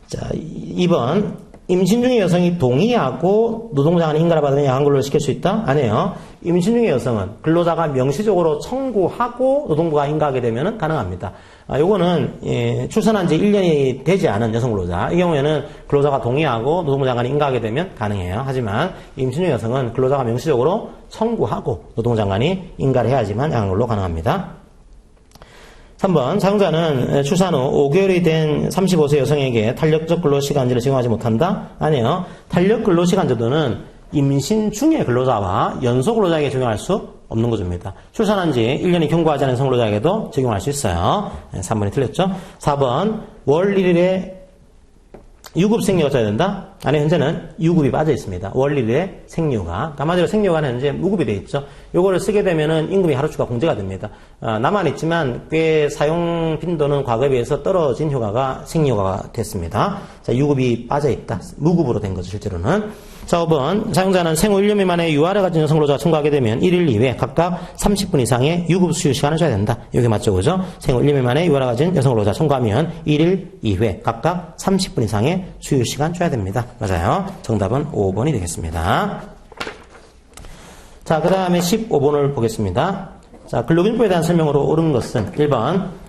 자, 2번. 임신 중의 여성이 동의하고 노동자가 인가를 받으면 야간근로를 시킬 수 있다? 아니에요. 임신 중의 여성은 근로자가 명시적으로 청구하고 노동부가 인가하게 되면 가능합니다. 요거는 출산한 지 1년이 되지 않은 여성 근로자, 이 경우에는 근로자가 동의하고 노동부 장관이 인가하게 되면 가능해요. 하지만 임신 중 여성은 근로자가 명시적으로 청구하고 노동부 장관이 인가를 해야지만 야간근로 가능합니다. 3번, 사용자는 출산 후 5개월이 된 35세 여성에게 탄력적 근로시간제를 제공하지 못한다? 아니에요. 탄력 근로시간제도는 임신 중의 근로자와 연소 근로자에게 적용할 수 없는 구조입니다. 출산한 지 1년이 경과하지 않은 성근로자에게도 적용할 수 있어요. 3번이 틀렸죠. 4번, 월 1일에 유급 생리가 써야 된다? 아니, 현재는 유급이 빠져 있습니다. 월 1일에 생리휴가. 한마디로 생리휴가는 현재 무급이 되어 있죠. 요거를 쓰게 되면은 임금이 하루 추가 공제가 됩니다. 남아있지만 꽤 사용 빈도는 과거에 비해서 떨어진 휴가가 생리휴가가 됐습니다. 자, 유급이 빠져 있다. 무급으로 된 거죠, 실제로는. 자, 5번. 사용자는 생후 1년 미만의 유아를 가진 여성 근로자가 청구하게 되면 1일 이후에 각각 30분 이상의 유급 수유 시간을 줘야 된다. 이게 맞죠, 그죠? 생후 1년 미만의 유아를 가진 여성 근로자 청구하면 1일 이후에 각각 30분 이상의 수유 시간 줘야 됩니다. 맞아요. 정답은 5번이 되겠습니다. 자, 그 다음에 15번을 보겠습니다. 자, 근로기준법에 대한 설명으로 옳은 것은 1번.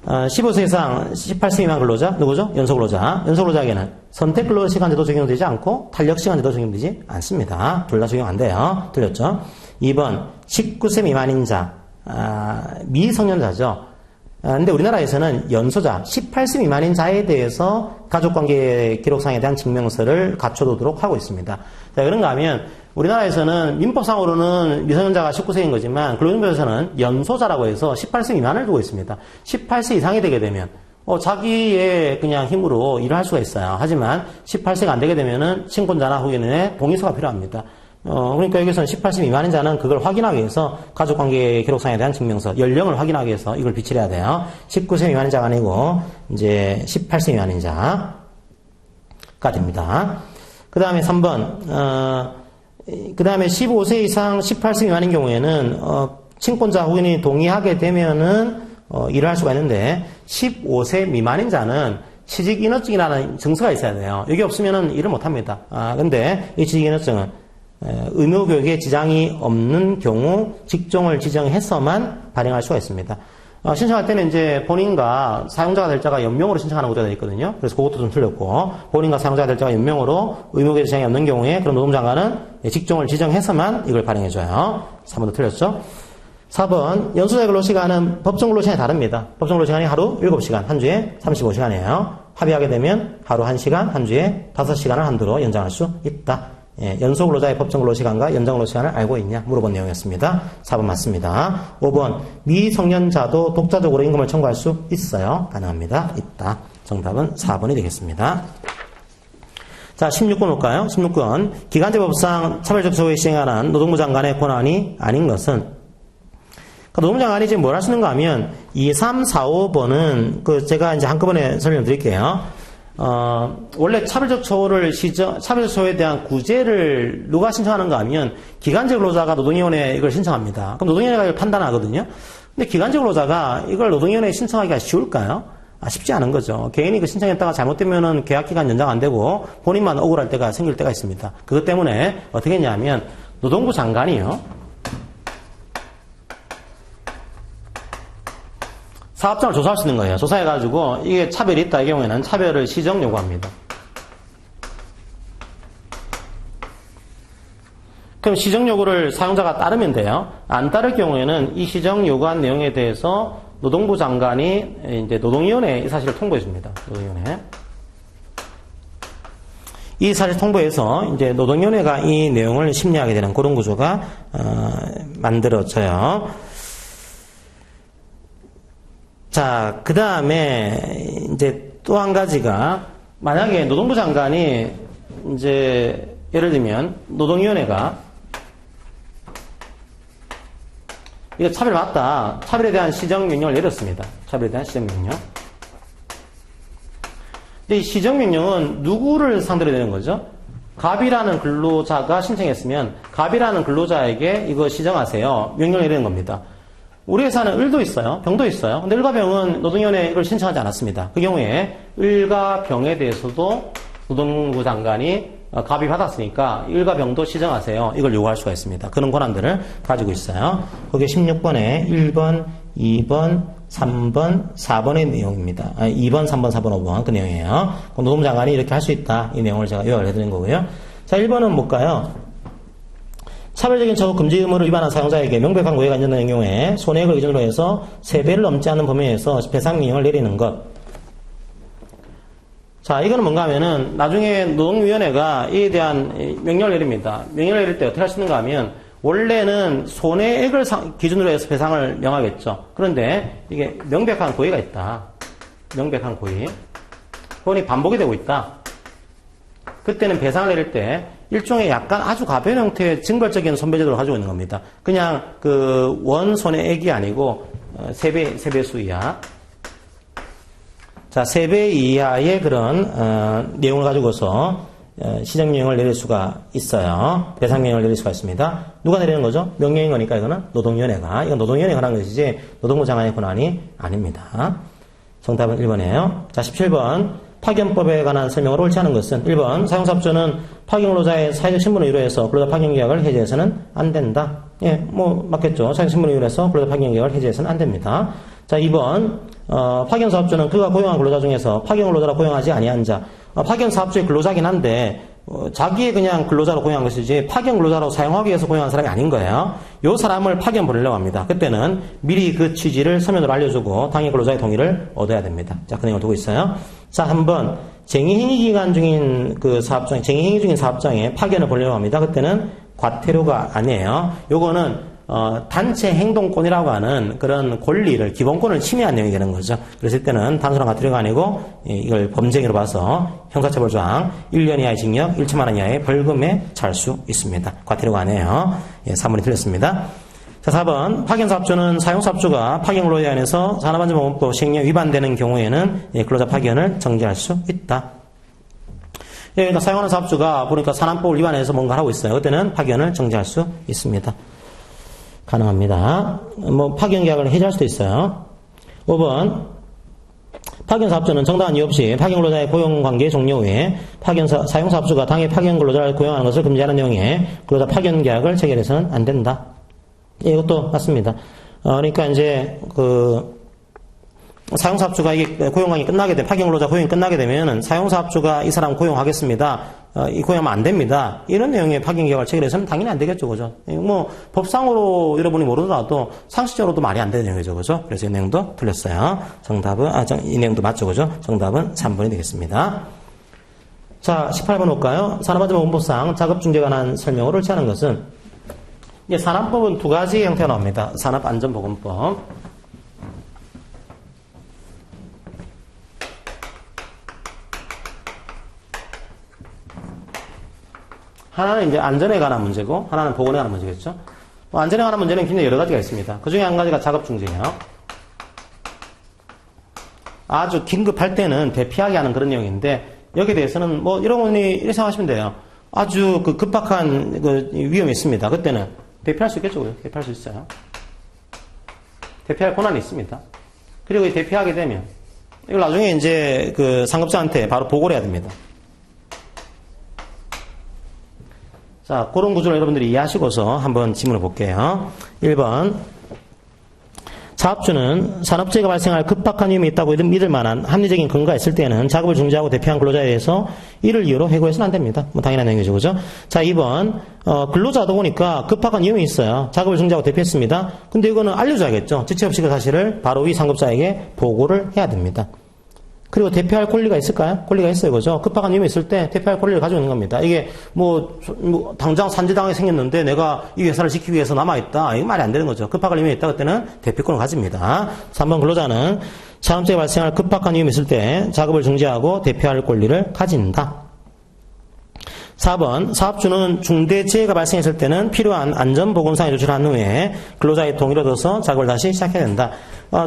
15세 이상 18세 미만 근로자, 누구죠? 연소근로자. 연소근로자에게는 선택근로시간제도 적용되지 않고 탄력시간제도 적용되지 않습니다. 둘 다 적용 안 돼요. 틀렸죠? 2번, 19세 미만인 자, 미성년자죠. 근데 우리나라에서는 연소자, 18세 미만인 자에 대해서 가족관계 기록상에 대한 증명서를 갖춰두도록 하고 있습니다. 자, 그런가 하면 우리나라에서는 민법상으로는 미성년자가 19세인 거지만 근로기준법에서는 연소자라고 해서 18세 미만을 두고 있습니다. 18세 이상이 되게 되면 자기의 그냥 힘으로 일을 할 수가 있어요. 하지만 18세가 안 되게 되면은 친권자나 혹은 동의서가 필요합니다. 그러니까 여기서는 18세 미만인 자는 그걸 확인하기 위해서 가족관계 기록상에 대한 증명서, 연령을 확인하기 위해서 이걸 비치해야 돼요. 19세 미만인 자가 아니고 이제 18세 미만인 자가 됩니다. 그 다음에 3번, 그 다음에 15세 이상 18세 미만인 경우에는 친권자 혹은 동의하게 되면은 일을 할 수가 있는데 15세 미만인 자는 취직인허증이라는 증서가 있어야 돼요. 여기 없으면은 일을 못 합니다. 근데 이 취직인허증은 의무교육에 지장이 없는 경우 직종을 지정해서만 발행할 수가 있습니다. 신청할 때는 이제 본인과 사용자가 될 자가 연명으로 신청하는 구조가 되어 있거든요. 그래서 그것도 좀 틀렸고, 본인과 사용자가 될 자가 연명으로 의무교육에 지장이 없는 경우에 그런 노동장관은 직종을 지정해서만 이걸 발행해줘요. 3번도 틀렸죠? 4번, 연수자의 근로시간은 법정 근로시간이 다릅니다. 법정 근로시간이 하루 7시간, 한 주에 35시간이에요. 합의하게 되면 하루 1시간, 한 주에 5시간을 한도로 연장할 수 있다. 연소 근로자의 법정 근로시간과 연장 근로시간을 알고 있냐 물어본 내용이었습니다. 4번 맞습니다. 5번, 미성년자도 독자적으로 임금을 청구할 수 있어요. 가능합니다. 있다. 정답은 4번이 되겠습니다. 자, 16번 볼까요? 16번, 기간제법상 차별적 처우에 시행하는 노동부 장관의 권한이 아닌 것은, 노동부 장관이 지금 뭘 하시는가 하면 2, 3, 4, 5번은 제가 이제 한꺼번에 설명드릴게요. 원래 차별적 처우에 대한 구제를 누가 신청하는가 하면 기간제 근로자가 노동위원회에 이걸 신청합니다. 그럼 노동위원회가 이걸 판단하거든요. 근데 기간제 근로자가 이걸 노동위원회에 신청하기가 쉬울까요? 쉽지 않은 거죠. 개인이 그 신청했다가 잘못되면은 계약기간 연장 안 되고 본인만 억울할 때가 생길 때가 있습니다. 그것 때문에 어떻게 했냐면 노동부 장관이요. 사업장을 조사할 수 있는 거예요. 조사해가지고 이게 차별이 있다 이 경우에는 차별을 시정 요구합니다. 그럼 시정 요구를 사용자가 따르면 돼요. 안 따를 경우에는 이 시정 요구한 내용에 대해서 노동부 장관이 이제 노동위원회에 이 사실을 통보해 줍니다. 노동위원회. 이 사실 통보해서 이제 노동위원회가 이 내용을 심리하게 되는 그런 구조가 만들어져요. 자, 그 다음에, 이제 또 한 가지가, 만약에 노동부 장관이, 이제, 예를 들면, 노동위원회가, 이거 차별 맞다. 차별에 대한 시정명령을 내렸습니다. 차별에 대한 시정명령. 근데 이 시정명령은 누구를 상대로 내는 거죠? 갑이라는 근로자가 신청했으면, 갑이라는 근로자에게 이거 시정하세요. 명령을 내리는 겁니다. 우리 회사는 을도 있어요. 병도 있어요. 근데 을과 병은 노동위원회에 이걸 신청하지 않았습니다. 그 경우에 을과 병에 대해서도 노동부 장관이 갑이 받았으니까 을과 병도 시정하세요. 이걸 요구할 수가 있습니다. 그런 권한들을 가지고 있어요. 거기에 16번에 1번, 2번, 3번, 4번의 내용입니다. 2번, 3번, 4번, 5번 그 내용이에요. 노동부 장관이 이렇게 할 수 있다. 이 내용을 제가 요약을 해드린 거고요. 자, 1번은 뭘까요? 차별적인 처우 금지 의무를 위반한 사용자에게 명백한 고의가 인정되는 경우에 손해액을 기준으로 해서 3배를 넘지 않는 범위에서 배상명령을 내리는 것. 자, 이거는 뭔가 하면은 나중에 노동위원회가 이에 대한 명령을 내립니다. 명령을 내릴 때 어떻게 하시는가 하면 원래는 손해액을 기준으로 해서 배상을 명하겠죠. 그런데 이게 명백한 고의가 있다. 명백한 고의. 그건이 반복이 되고 있다. 그때는 배상을 내릴 때 일종의 약간 아주 가벼운 형태의 징벌적인 손배제도를 가지고 있는 겁니다. 그냥 원 손해액이 아니고 3배수 이하. 자, 3배 이하의 그런 내용을 가지고서 시정명령을 내릴 수가 있어요. 배상명령을 내릴 수가 있습니다. 누가 내리는 거죠? 명령인 거니까 이거는 노동위원회가. 이건 노동위원회가 관한 것이지 노동부 장관의 권한이 아닙니다. 정답은 1번이에요. 자, 17번. 파견법에 관한 설명을 옳지 않은 것은 1번. 사용사업주는 파견근로자의 사회적 신분을 이유해서 근로자 파견계약을 해지해서는 안 된다. 예, 뭐 맞겠죠. 사회적 신분을 이유해서 근로자 파견계약을 해지해서는 안 됩니다. 자, 2번. 파견사업주는 그가 고용한 근로자 중에서 파견근로자로 고용하지 아니한 자. 파견사업주의 근로자긴 한데 자기의 그냥 근로자로 고용한 것이지 파견 근로자로 사용하기 위해서 고용한 사람이 아닌 거예요. 이 사람을 파견 보내려고 합니다. 그때는 미리 그 취지를 서면으로 알려주고 당해 근로자의 동의를 얻어야 됩니다. 자, 그 내용을 두고 있어요. 자, 한번 쟁의행위 기간 중인 그 사업장, 쟁의행위 중인 사업장에 파견을 보내려고 합니다. 그때는 과태료가 아니에요. 요거는 단체 행동권이라고 하는 그런 권리를, 기본권을 침해한 내용이 되는 거죠. 그랬을 때는 단순한 과태료가 아니고 이걸 범죄행위로 봐서 형사처벌조항 1년 이하의 징역, 1천만 원 이하의 벌금에 처할 수 있습니다. 과태료가 아니에요. 예, 3번이 틀렸습니다. 자, 4번. 파견사업주는 사용사업주가 파견근로에 한해서 산업안전보건법 시행령 위반되는 경우에는 근로자 파견을 정지할 수 있다. 예, 그러니까 사용하는 사업주가 보니까 산안법을 위반해서 뭔가 하고 있어요. 그때는 파견을 정지할 수 있습니다. 가능합니다. 뭐 파견 계약을 해지할 수도 있어요. 5번. 파견 사업주는 정당한 이유 없이 파견 근로자의 고용 관계 종료 후에 사용 사업주가 당해 파견 근로자를 고용하는 것을 금지하는 내용의 근로자 파견 계약을 체결해서는 안 된다. 예, 이것도 맞습니다. 그러니까 이제 사용사업주가 이게 고용관이 끝나게 되면, 파견근로자 고용이 끝나게 되면은 사용사업주가 이 사람 고용하겠습니다. 이 고용하면 안 됩니다. 이런 내용의 파견계약을 체결해서는 당연히 안 되겠죠, 그죠? 뭐, 법상으로 여러분이 모르더라도 상식적으로도 말이 안 되는 내용이죠, 그죠? 그래서 이 내용도 틀렸어요. 정답은, 이 내용도 맞죠, 그죠? 정답은 3번이 되겠습니다. 자, 18번 볼까요? 산업안전보건법상 작업중재에 관한 설명을 옳지 않은 것은, 산업법은 두 가지 형태가 나옵니다. 산업안전보건법. 하나는 이제 안전에 관한 문제고, 하나는 보건에 관한 문제겠죠. 안전에 관한 문제는 굉장히 여러 가지가 있습니다. 그 중에 한 가지가 작업중재예요. 아주 긴급할 때는 대피하게 하는 그런 내용인데, 여기에 대해서는 뭐 여러분이 이렇게 생각하시면 돼요. 아주 그 급박한 그 위험이 있습니다. 그때는 대피할 수 있겠죠? 대피할 수 있어요. 대피할 권한이 있습니다. 그리고 대피하게 되면 이걸 나중에 이제 그 상급자한테 바로 보고를 해야 됩니다. 자, 그런 구조를 여러분들이 이해하시고서 한번 질문을 볼게요. 1번. 사업주는 산업재해가 발생할 급박한 위험이 있다고 믿을 만한 합리적인 근거가 있을 때는 작업을 중지하고 대피한 근로자에 대해서 이를 이유로 해고해서는 안 됩니다. 뭐 당연한 내용이죠, 그죠? 자, 2번. 근로자도 보니까 급박한 위험이 있어요. 작업을 중지하고 대피했습니다. 근데 이거는 알려줘야겠죠. 지체 없이 그 사실을 바로 위 상급자에게 보고를 해야 됩니다. 그리고 대피할 권리가 있을까요? 권리가 있어요, 그죠? 급박한 위험이 있을 때 대피할 권리를 가지고 있는 겁니다. 이게 뭐 당장 산재당하게 생겼는데 내가 이 회사를 지키기 위해서 남아있다. 이거 말이 안 되는 거죠. 급박한 위험이 있다. 그때는 대피권을 가집니다. 3번 근로자는 산업재해가 발생할 급박한 위험이 있을 때 작업을 중지하고 대피할 권리를 가진다. 4번 사업주는 중대재해가 발생했을 때는 필요한 안전보건상의 조치를 한 후에 근로자의 동의를 얻어서 작업을 다시 시작해야 된다.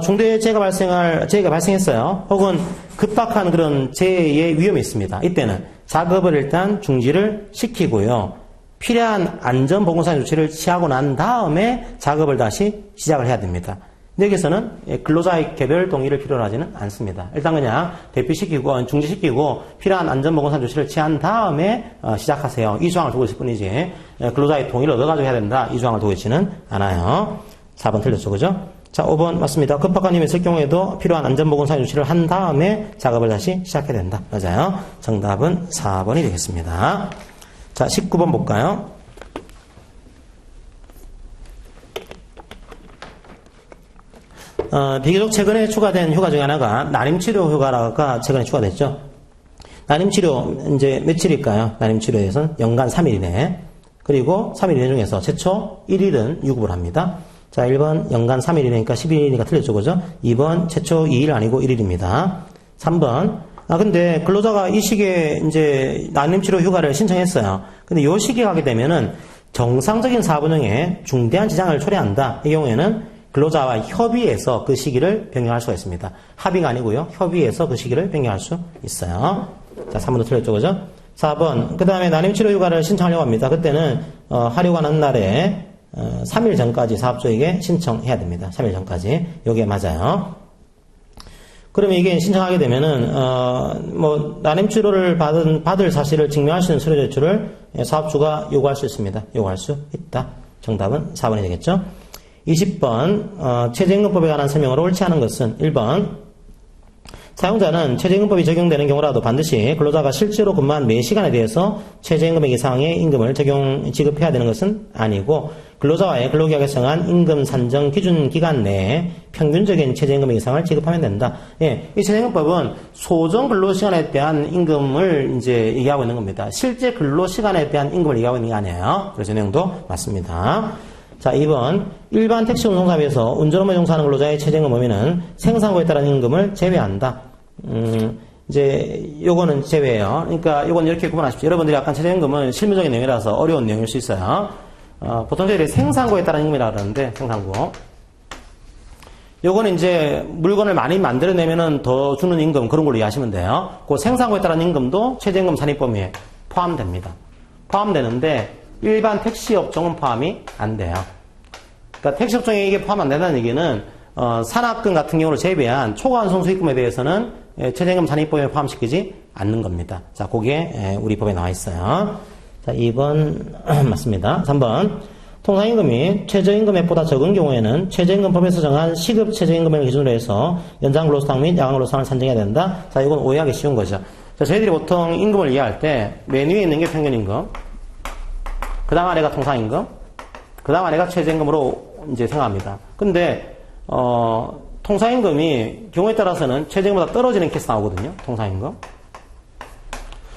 중대재해가 발생했어요. 혹은 급박한 그런 재해의 위험이 있습니다. 이때는 작업을 일단 중지를 시키고요. 필요한 안전보건상의 조치를 취하고 난 다음에 작업을 다시 시작을 해야 됩니다. 근데 여기서는 근로자의 개별 동의를 필요로 하지는 않습니다. 일단 그냥 대피시키고 중지시키고 필요한 안전보건상 조치를 취한 다음에 시작하세요. 이 조항을 두고 있을 뿐이지 근로자의 동의를 얻어가지고 해야 된다. 이 조항을 두고 있지는 않아요. 4번 틀렸죠, 그죠? 자, 5번 맞습니다. 급박한 위험이 있을 경우에도 필요한 안전보건상 조치를 한 다음에 작업을 다시 시작해야 된다. 맞아요. 정답은 4번이 되겠습니다. 자, 19번 볼까요? 비교적 최근에 추가된 휴가 중에 하나가 난임치료 휴가가 최근에 추가됐죠. 난임치료 이제 며칠일까요? 난임치료에서는 연간 3일 이내. 그리고 3일 이내 중에서 최초 1일은 유급을 합니다. 자, 1번 연간 3일 이내니까 12일이니까 틀렸죠, 그죠? 2번 최초 2일 아니고 1일입니다. 3번 근데 근로자가 이 시기에 이제 난임치료 휴가를 신청했어요. 근데 이 시기에 가게 되면은 정상적인 사업 운영에 중대한 지장을 초래한다. 이 경우에는 근로자와 협의해서 그 시기를 변경할 수가 있습니다. 합의가 아니고요. 협의해서 그 시기를 변경할 수 있어요. 자, 3번도 틀렸죠, 그죠? 4번. 그 다음에 난임치료휴가를 신청하려고 합니다. 그때는, 하려고 하는 날에, 3일 전까지 사업주에게 신청해야 됩니다. 3일 전까지. 요게 맞아요. 그러면 이게 신청하게 되면은, 난임치료를 받을 사실을 증명할 수 있는 서류 제출을 사업주가 요구할 수 있습니다. 요구할 수 있다. 정답은 4번이 되겠죠. 20번, 최저임금법에 관한 설명으로 옳지 않은 것은 1번, 사용자는 최저임금법이 적용되는 경우라도 반드시 근로자가 실제로 근무한 매시간에 대해서 최저임금액 이상의 임금을 지급해야 되는 것은 아니고 근로자와의 근로계약에 정한 임금 산정 기준 기간 내에 평균적인 최저임금액 이상을 지급하면 된다. 예, 이 최저임금법은 소정 근로시간에 대한 임금을 이제 얘기하고 있는 겁니다. 실제 근로시간에 대한 임금을 얘기하고 있는 게 아니에요. 그래서 내용도 맞습니다. 자, 2번. 일반 택시 운송사업에서 운전업무 종사하는 근로자의 최저임금 범위는 생산고에 따른 임금을 제외한다. 이제, 요거는 제외예요. 그러니까, 요건 이렇게 구분하십시오. 여러분들이 약간 최저임금은 실무적인 내용이라서 어려운 내용일 수 있어요. 보통 저희들이 생산고에 따른 임금이라고 그러는데, 생산고. 요거는 이제, 물건을 많이 만들어내면은 더 주는 임금, 그런 걸로 이해하시면 돼요. 그 생산고에 따른 임금도 최저임금 산입 범위에 포함됩니다. 포함되는데, 일반 택시 업종은 포함이 안 돼요. 그러니까 택시 업종에 이게 포함 안 된다는 얘기는 산학금 같은 경우를 제외한 초과운송 수익금에 대해서는 최저임금 산입법에 포함시키지 않는 겁니다. 자, 그게 우리 법에 나와 있어요. 자, 2번 맞습니다. 3번 통상임금이 최저임금액보다 적은 경우에는 최저임금법에서 정한 시급 최저임금을 기준으로 해서 연장근로수당 및 야간근로수당을 산정해야 된다. 자, 이건 오해하기 쉬운 거죠. 자, 저희들이 보통 임금을 이해할 때 맨 위에 있는 게 평균임금, 그 다음 아래가 통상임금, 그 다음 아래가 최저임금으로 이제 생각합니다. 근데, 통상임금이 경우에 따라서는 최저임금보다 떨어지는 케이스 나오거든요. 통상임금.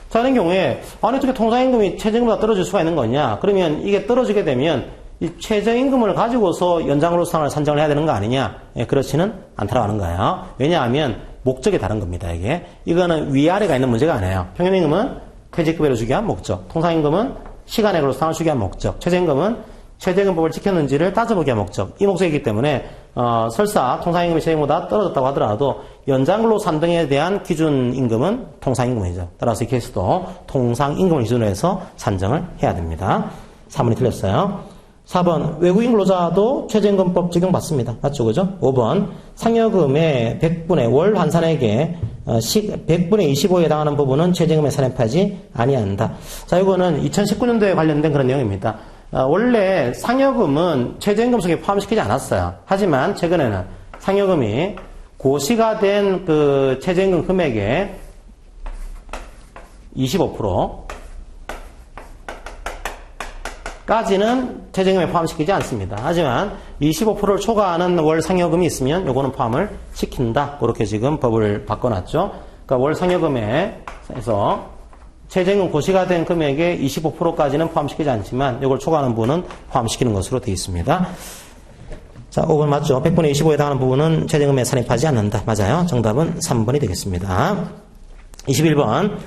자, 이런 경우에, 아니, 어떻게 통상임금이 최저임금보다 떨어질 수가 있는 거냐? 그러면 이게 떨어지게 되면 이 최저임금을 가지고서 연장근로수당을 산정을 해야 되는 거 아니냐? 예, 그렇지는 않다고 하는 거예요. 왜냐하면 목적이 다른 겁니다, 이게. 이거는 위아래가 있는 문제가 아니에요. 평균임금은 퇴직급여를 주기 위한 목적. 통상임금은 시간의 근로수당을 주기 위한 목적. 최저임금은 최저임금법을 지켰는지를 따져보기 위한 목적. 이 목적이기 때문에 설사 통상임금이 최저임금보다 떨어졌다고 하더라도 연장근로수당 등에 대한 기준임금은 통상임금이죠. 따라서 이 케이스도 통상임금을 기준으로 해서 산정을 해야 됩니다. 3번이 틀렸어요. 4번 외국인 근로자도 최저임금법 적용받습니다. 맞죠? 그죠? 5번 상여금의 100분의 월 환산액의 100분의 25에 해당하는 부분은 최저임금에 산입하지 아니한다. 자, 이거는 2019년도에 관련된 그런 내용입니다. 원래 상여금은 최저임금 속에 포함시키지 않았어요. 하지만 최근에는 상여금이 고시가 된 그 최저임금 금액의 25% 까지는 최저임금에 포함시키지 않습니다. 하지만 25%를 초과하는 월 상여금이 있으면 요거는 포함을 시킨다. 그렇게 지금 법을 바꿔놨죠. 그러니까 월 상여금에서 최저임금 고시가 된 금액의 25%까지는 포함시키지 않지만 요걸 초과하는 부분은 포함시키는 것으로 되어 있습니다. 자, 5번 맞죠? 100분의 25에 해당하는 부분은 최저임금에 산입하지 않는다. 맞아요. 정답은 3번이 되겠습니다. 21번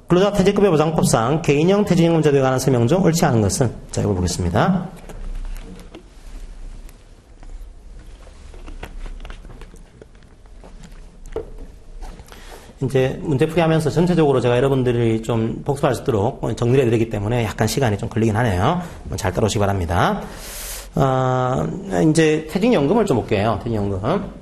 근로자 퇴직급여 보장법상 개인형 퇴직임금 제도에 관한 설명 중 옳지 않은 것은? 자, 이걸 보겠습니다. 이제 문제풀이 하면서 전체적으로 제가 여러분들이 좀 복습할 수 있도록 정리를 해드리기 때문에 약간 시간이 좀 걸리긴 하네요. 잘 따라오시기 바랍니다. 이제 퇴직연금을 좀 볼게요. 퇴직연금.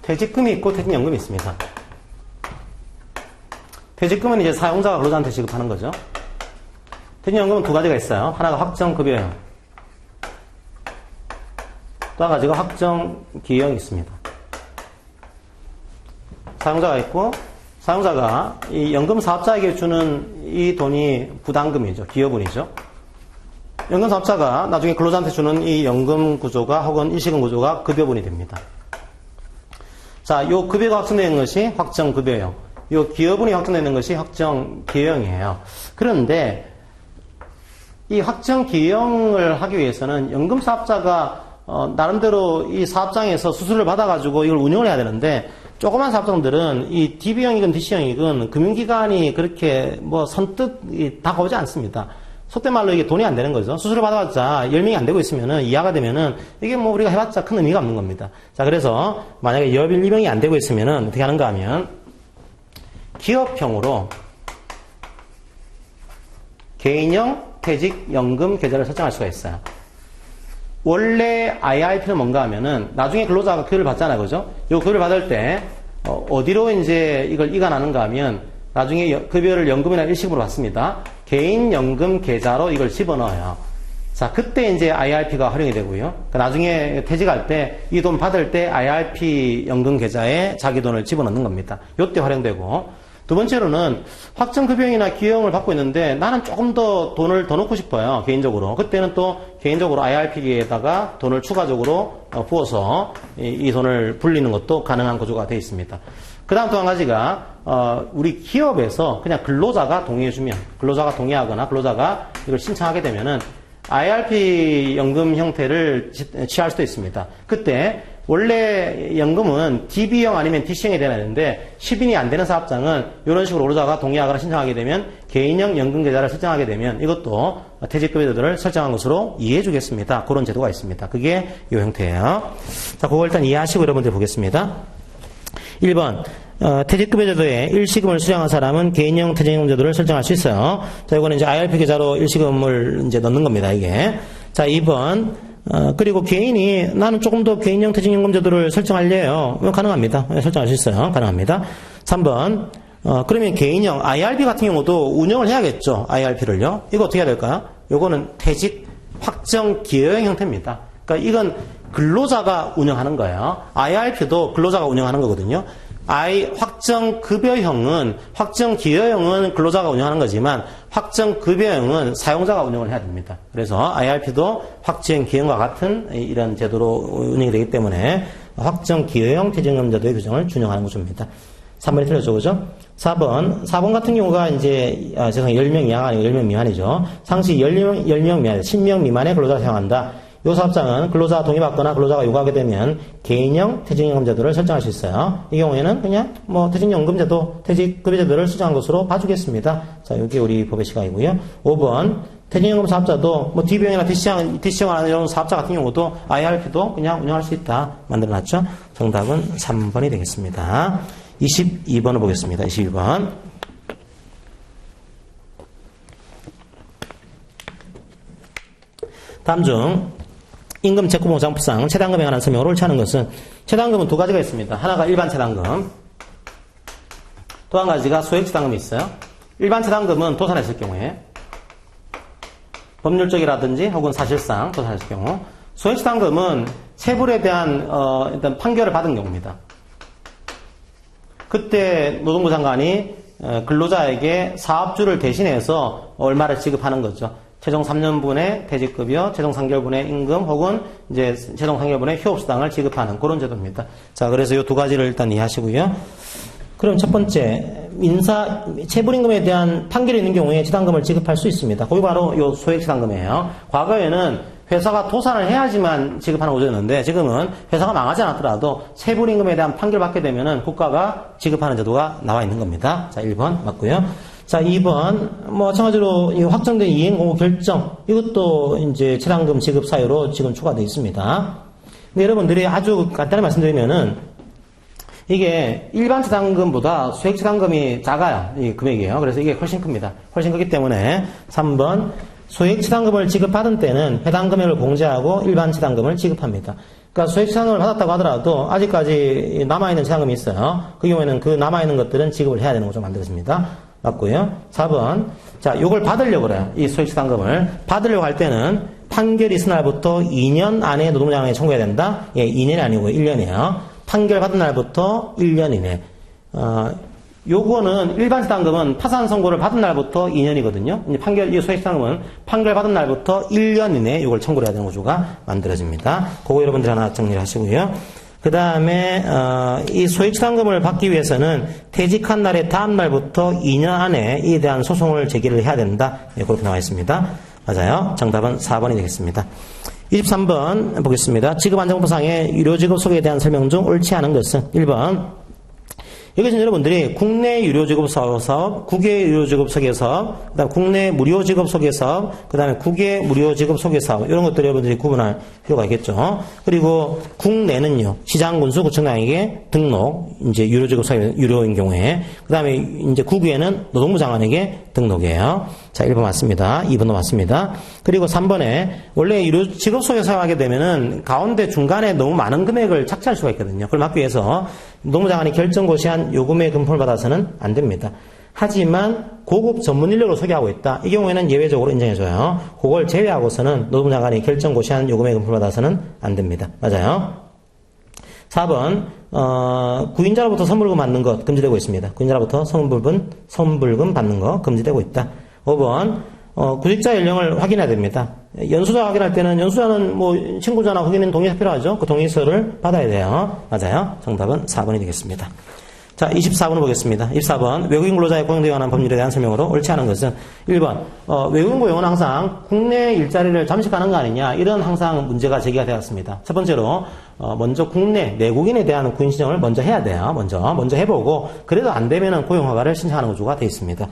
퇴직금이 있고 퇴직연금이 있습니다. 퇴직금은 이제 사용자가 근로자한테 지급하는 거죠. 퇴직연금은 두 가지가 있어요. 하나가 확정급여형, 또 한 가지가 확정기여형이 있습니다. 사용자가 있고, 사용자가 이 연금 사업자에게 주는 이 돈이 부담금이죠. 기여분이죠. 연금 사업자가 나중에 근로자한테 주는 이 연금 구조가 혹은 일시금 구조가 급여분이 됩니다. 자, 요 급여가 확정되는 것이 확정급여형, 요 기여분이 확정되는 것이 확정기여형이에요. 그런데 이 확정기여형을 하기 위해서는 연금 사업자가 나름대로 이 사업장에서 수수료를 받아가지고 이걸 운영을 해야 되는데, 조그만 사업장들은 이 DB형이건 DC형이건 금융기관이 그렇게 뭐 선뜻 다가오지 않습니다. 속된 말로 이게 돈이 안 되는 거죠. 수수료 받아봤자 10명이 안 되고 있으면은 이하가 되면은 이게 뭐 우리가 해봤자 큰 의미가 없는 겁니다. 자, 그래서 만약에 업 1, 2명이 안 되고 있으면은 어떻게 하는가 하면 기업형으로 개인형 퇴직연금 계좌를 설정할 수가 있어요. 원래 IRP는 뭔가 하면은 나중에 근로자가 급여를 받잖아요. 그죠? 이 급여를 받을 때 어디로 이제 이걸 이관하는가 하면 나중에 급여를 연금이나 일시금으로 받습니다. 개인연금 계좌로 이걸 집어넣어요. 자, 그때 이제 IRP가 활용이 되고요. 그러니까 나중에 퇴직할 때 이 돈 받을 때 IRP 연금 계좌에 자기 돈을 집어넣는 겁니다. 요때 활용되고, 두 번째로는 확정급여형이나 기여형을 받고 있는데 나는 조금 더 돈을 더 넣고 싶어요. 개인적으로. 그때는 또 개인적으로 IRP에다가 돈을 추가적으로 부어서 이 돈을 불리는 것도 가능한 구조가 되어 있습니다. 그 다음 또 한 가지가 우리 기업에서 그냥 근로자가 동의해주면, 근로자가 동의하거나 근로자가 이걸 신청하게 되면은 IRP 연금 형태를 취할 수도 있습니다. 그때 원래 연금은 DB형 아니면 DC형이 되어야 되는데 10인이 안 되는 사업장은 이런 식으로 근로자가 동의하거나 신청하게 되면 개인형 연금 계좌를 설정하게 되면 이것도 퇴직급여제도를 설정한 것으로 이해해 주겠습니다. 그런 제도가 있습니다. 그게 이 형태예요. 자, 그거 일단 이해하시고 여러분들 보겠습니다. 1번 퇴직급여제도에 일시금을 수령한 사람은 개인형 퇴직연금 제도를 설정할 수 있어요. 자, 이거는 이제 IRP 계좌로 일시금을 이제 넣는 겁니다, 이게. 자, 2번 그리고 개인이 나는 조금 더 개인형 퇴직연금 제도를 설정할래요. 가능합니다. 설정할 수 있어요. 가능합니다. 3번 그러면 개인형 IRP 같은 경우도 운영을 해야겠죠. IRP를요. 이거 어떻게 해야 될까요? 이거는 퇴직 확정 기여형 형태입니다. 그러니까 이건 근로자가 운영하는 거예요. IRP도 근로자가 운영하는 거거든요. 확정급여형은, 확정기여형은 근로자가 운영하는 거지만 확정급여형은 사용자가 운영을 해야 됩니다. 그래서 IRP도 확정기여형과 같은 이런 제도로 운영이 되기 때문에 확정기여형 퇴직연금 제도의 규정을 준용하는 구조입니다. 3번이 틀렸죠, 그죠? 4번 같은 경우가 이제, 10명 이하가 아니고 10명 미만이죠. 상시 10명 미만, 10명 미만의 근로자를 사용한다. 이 사업장은 근로자가 동의받거나 근로자가 요구하게 되면 개인형 퇴직연금 제도를 설정할 수 있어요. 이 경우에는 그냥 퇴직연금 제도, 퇴직급여 제도를 설정한 것으로 봐주겠습니다. 자, 여기 우리 법의 시각이고요. 5번 퇴직연금 사업자도 DB형이나 DC형 하는 이런 사업자 같은 경우도 IRP도 그냥 운영할 수 있다 만들어놨죠. 정답은 3번이 되겠습니다. 22번을 보겠습니다. 22번. 다음 중 임금 재고보장법상 체당금에 관한 설명을 옳지 않은 것은, 체당금은 두 가지가 있습니다. 하나가 일반 체당금, 또 한 가지가 소액 체당금이 있어요. 일반 체당금은 도산했을 경우에, 법률적이라든지 혹은 사실상 도산했을 경우, 소액 체당금은 체불에 대한 일단 판결을 받은 경우입니다. 그때 노동부 장관이 근로자에게 사업주를 대신해서 얼마를 지급하는 거죠. 최종 3년분의 퇴직급여, 최종 3개월분의 임금 혹은 이제 최종 3개월분의 휴업수당을 지급하는 그런 제도입니다. 자, 그래서 이 두 가지를 일단 이해하시고요. 그럼 첫 번째, 체불임금에 대한 판결이 있는 경우에 체당금을 지급할 수 있습니다. 그게 바로 이 소액 체당금이에요. 과거에는 회사가 도산을 해야지만 지급하는 구조였는데 지금은 회사가 망하지 않았더라도 체불임금에 대한 판결을 받게 되면은 국가가 지급하는 제도가 나와 있는 겁니다. 자, 1번 맞고요. 자, 2번, 마찬가지로 확정된 이행 공고 결정, 이것도 이제 체당금 지급 사유로 지금 추가되어 있습니다. 근데 여러분들이 아주 간단히 말씀드리면은, 이게 일반 체당금보다 소액 체당금이 작아요. 이 금액이에요. 그래서 이게 훨씬 큽니다. 훨씬 크기 때문에 3번, 소액 체당금을 지급받은 때는 해당 금액을 공제하고 일반 체당금을 지급합니다. 그러니까 소액 체당금을 받았다고 하더라도 아직까지 남아있는 체당금이 있어요. 그 경우에는 그 남아있는 것들은 지급을 해야 되는 거죠. 만들어집니다. 맞고요. 4번. 자, 요걸 받으려고 그래요. 이 소액체당금을 받으려고 할 때는 판결이 있은 날부터 2년 안에 노동장에 청구해야 된다. 예, 2년이 아니고 1년이에요. 판결 받은 날부터 1년 이내. 요거는 일반 체당금은 파산 선고를 받은 날부터 2년이거든요. 이 소액체당금은 판결 받은 날부터 1년 이내 요걸 청구를 해야 되는 구조가 만들어집니다. 그거 여러분들 하나 정리를 하시고요. 그 다음에 이 소액체당금을 받기 위해서는 퇴직한 날의 다음 날부터 2년 안에 이에 대한 소송을 제기를 해야 된다. 네, 그렇게 나와 있습니다. 맞아요. 정답은 4번이 되겠습니다. 23번 보겠습니다. 지급안정법상의 유료지급 소개에 대한 설명 중 옳지 않은 것은 1번 여기서 여러분들이 국내 유료직업 사업, 국외 유료직업 소개사업, 그 다음 국내 무료직업 소개사업, 그 다음에 국외 무료직업 소개사업, 이런 것들 여러분들이 구분할 필요가 있겠죠. 그리고 국내는요, 시장군수 구청장에게 등록, 이제 유료직업 소개, 유료인 경우에, 그 다음에 이제 국외는 노동부 장관에게 등록이에요. 자, 1번 맞습니다. 2번도 맞습니다. 그리고 3번에 원래 유료직업 소개사업 하게 되면은 가운데 중간에 너무 많은 금액을 착취할 수가 있거든요. 그걸 막기 위해서 노동부 장관이 결정 고시한 요금의 금품을 받아서는 안 됩니다. 하지만 고급 전문 인력을 소개하고 있다. 이 경우에는 예외적으로 인정해줘요. 그걸 제외하고서는 노동부 장관이 결정 고시한 요금의 금품을 받아서는 안 됩니다. 맞아요. 4번 구인자로부터 선불금 받는 것 금지되고 있습니다. 구인자로부터 선불금 받는 것 금지되고 있다. 5번 구직자 연령을 확인해야 됩니다. 연수자 확인할 때는 연수자는 뭐 친구자나 확인은 동의가 필요하죠. 그 동의서를 받아야 돼요. 맞아요. 정답은 4번이 되겠습니다. 자, 24번을 보겠습니다. 24번 외국인 근로자의 고용에 관한 법률에 대한 설명으로 옳지 않은 것은 1번 외국인 고용은 항상 국내 일자리를 잠식하는 거 아니냐, 이런 항상 문제가 제기가 되었습니다. 첫 번째로 먼저 국내 내국인에 대한 구인 신청을 먼저 해야 돼요. 먼저 해보고 그래도 안 되면은 고용 허가를 신청하는 구조가 되어 있습니다.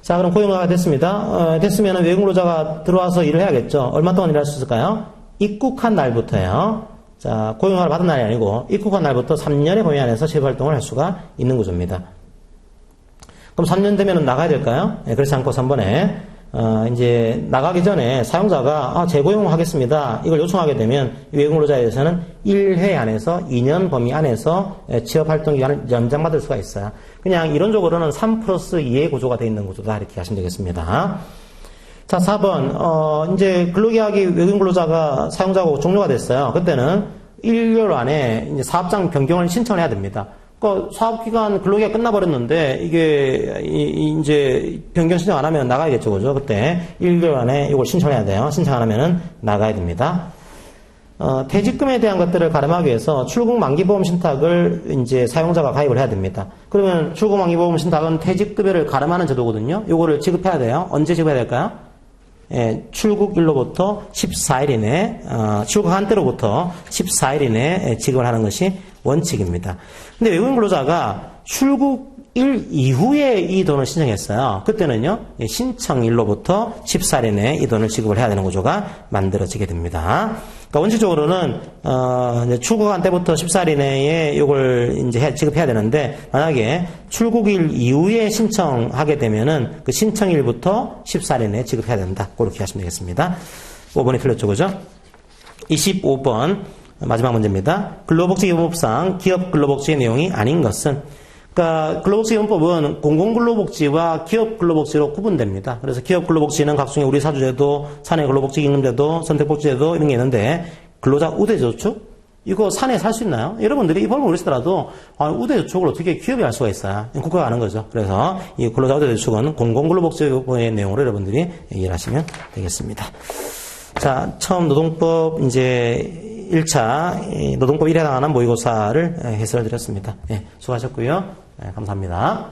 자, 그럼 고용 허가가 됐습니다. 됐으면은 외국인 근로자가 들어와서 일을 해야겠죠. 얼마 동안 일할 수 있을까요? 입국한 날부터요. 자, 고용허가를 받은 날이 아니고 입국한 날부터 3년의 범위 안에서 취업활동을 할 수가 있는 구조입니다. 그럼 3년 되면 나가야 될까요? 네, 그렇지 않고 3번에 이제 나가기 전에 사용자가 재고용하겠습니다, 이걸 요청하게 되면 외국인 근로자에 대해서는 1회 안에서 2년 범위 안에서 취업활동 기간을 연장받을 수가 있어요. 그냥 이론적으로는 3+2의 구조가 되어 있는 구조다, 이렇게 하시면 되겠습니다. 자, 4번, 이제 근로계약이 외국인 근로자가 사용자하고 종료가 됐어요. 그때는 1개월 안에 이제 사업장 변경을 신청을 해야 됩니다. 그러니까 사업기간 근로계약 끝나버렸는데, 이게, 이제 변경 신청 안 하면 나가야겠죠. 그죠? 그때 1개월 안에 이걸 신청해야 돼요. 신청 안 하면은 나가야 됩니다. 퇴직금에 대한 것들을 가름하기 위해서 출국 만기보험 신탁을 이제 사용자가 가입을 해야 됩니다. 그러면 출국 만기보험 신탁은 퇴직급여를 가름하는 제도거든요. 요거를 지급해야 돼요. 언제 지급해야 될까요? 출국일로부터 14일 이내, 출국한 때로부터 14일 이내 지급을 하는 것이 원칙입니다. 근데 외국인 근로자가 출국일 이후에 이 돈을 신청했어요. 그때는요, 신청일로부터 14일 이내에 이 돈을 지급을 해야 되는 구조가 만들어지게 됩니다. 그러니까 원칙적으로는 이제 출국한 때부터 14일 이내에 이걸 이제 지급해야 되는데, 만약에 출국일 이후에 신청하게 되면은 그 신청일부터 14일 이내에 지급해야 된다. 그렇게 하시면 되겠습니다. 5번이 틀렸죠, 그죠? 25번 마지막 문제입니다. 근로복지기본법상 기업 근로복지의 내용이 아닌 것은, 그러니까 근로복지기본법은 공공근로복지와 기업근로복지로 구분됩니다. 그래서 기업근로복지는 각종의 우리 사주제도, 사내근로복지임금제도, 선택복지제도 이런 게 있는데, 근로자 우대저축? 이거 사내에 살 수 있나요? 여러분들이 이 법을 모르시더라도 우대저축을 어떻게 기업이 할 수가 있어요? 국가가 하는 거죠. 그래서 이 근로자 우대저축은 공공근로복지법의 내용으로 여러분들이 이해를 하시면 되겠습니다. 자, 처음 노동법 이제 1차 노동법 1에 해당하는 모의고사를 해설을 드렸습니다. 네, 수고하셨고요. 네, 감사합니다.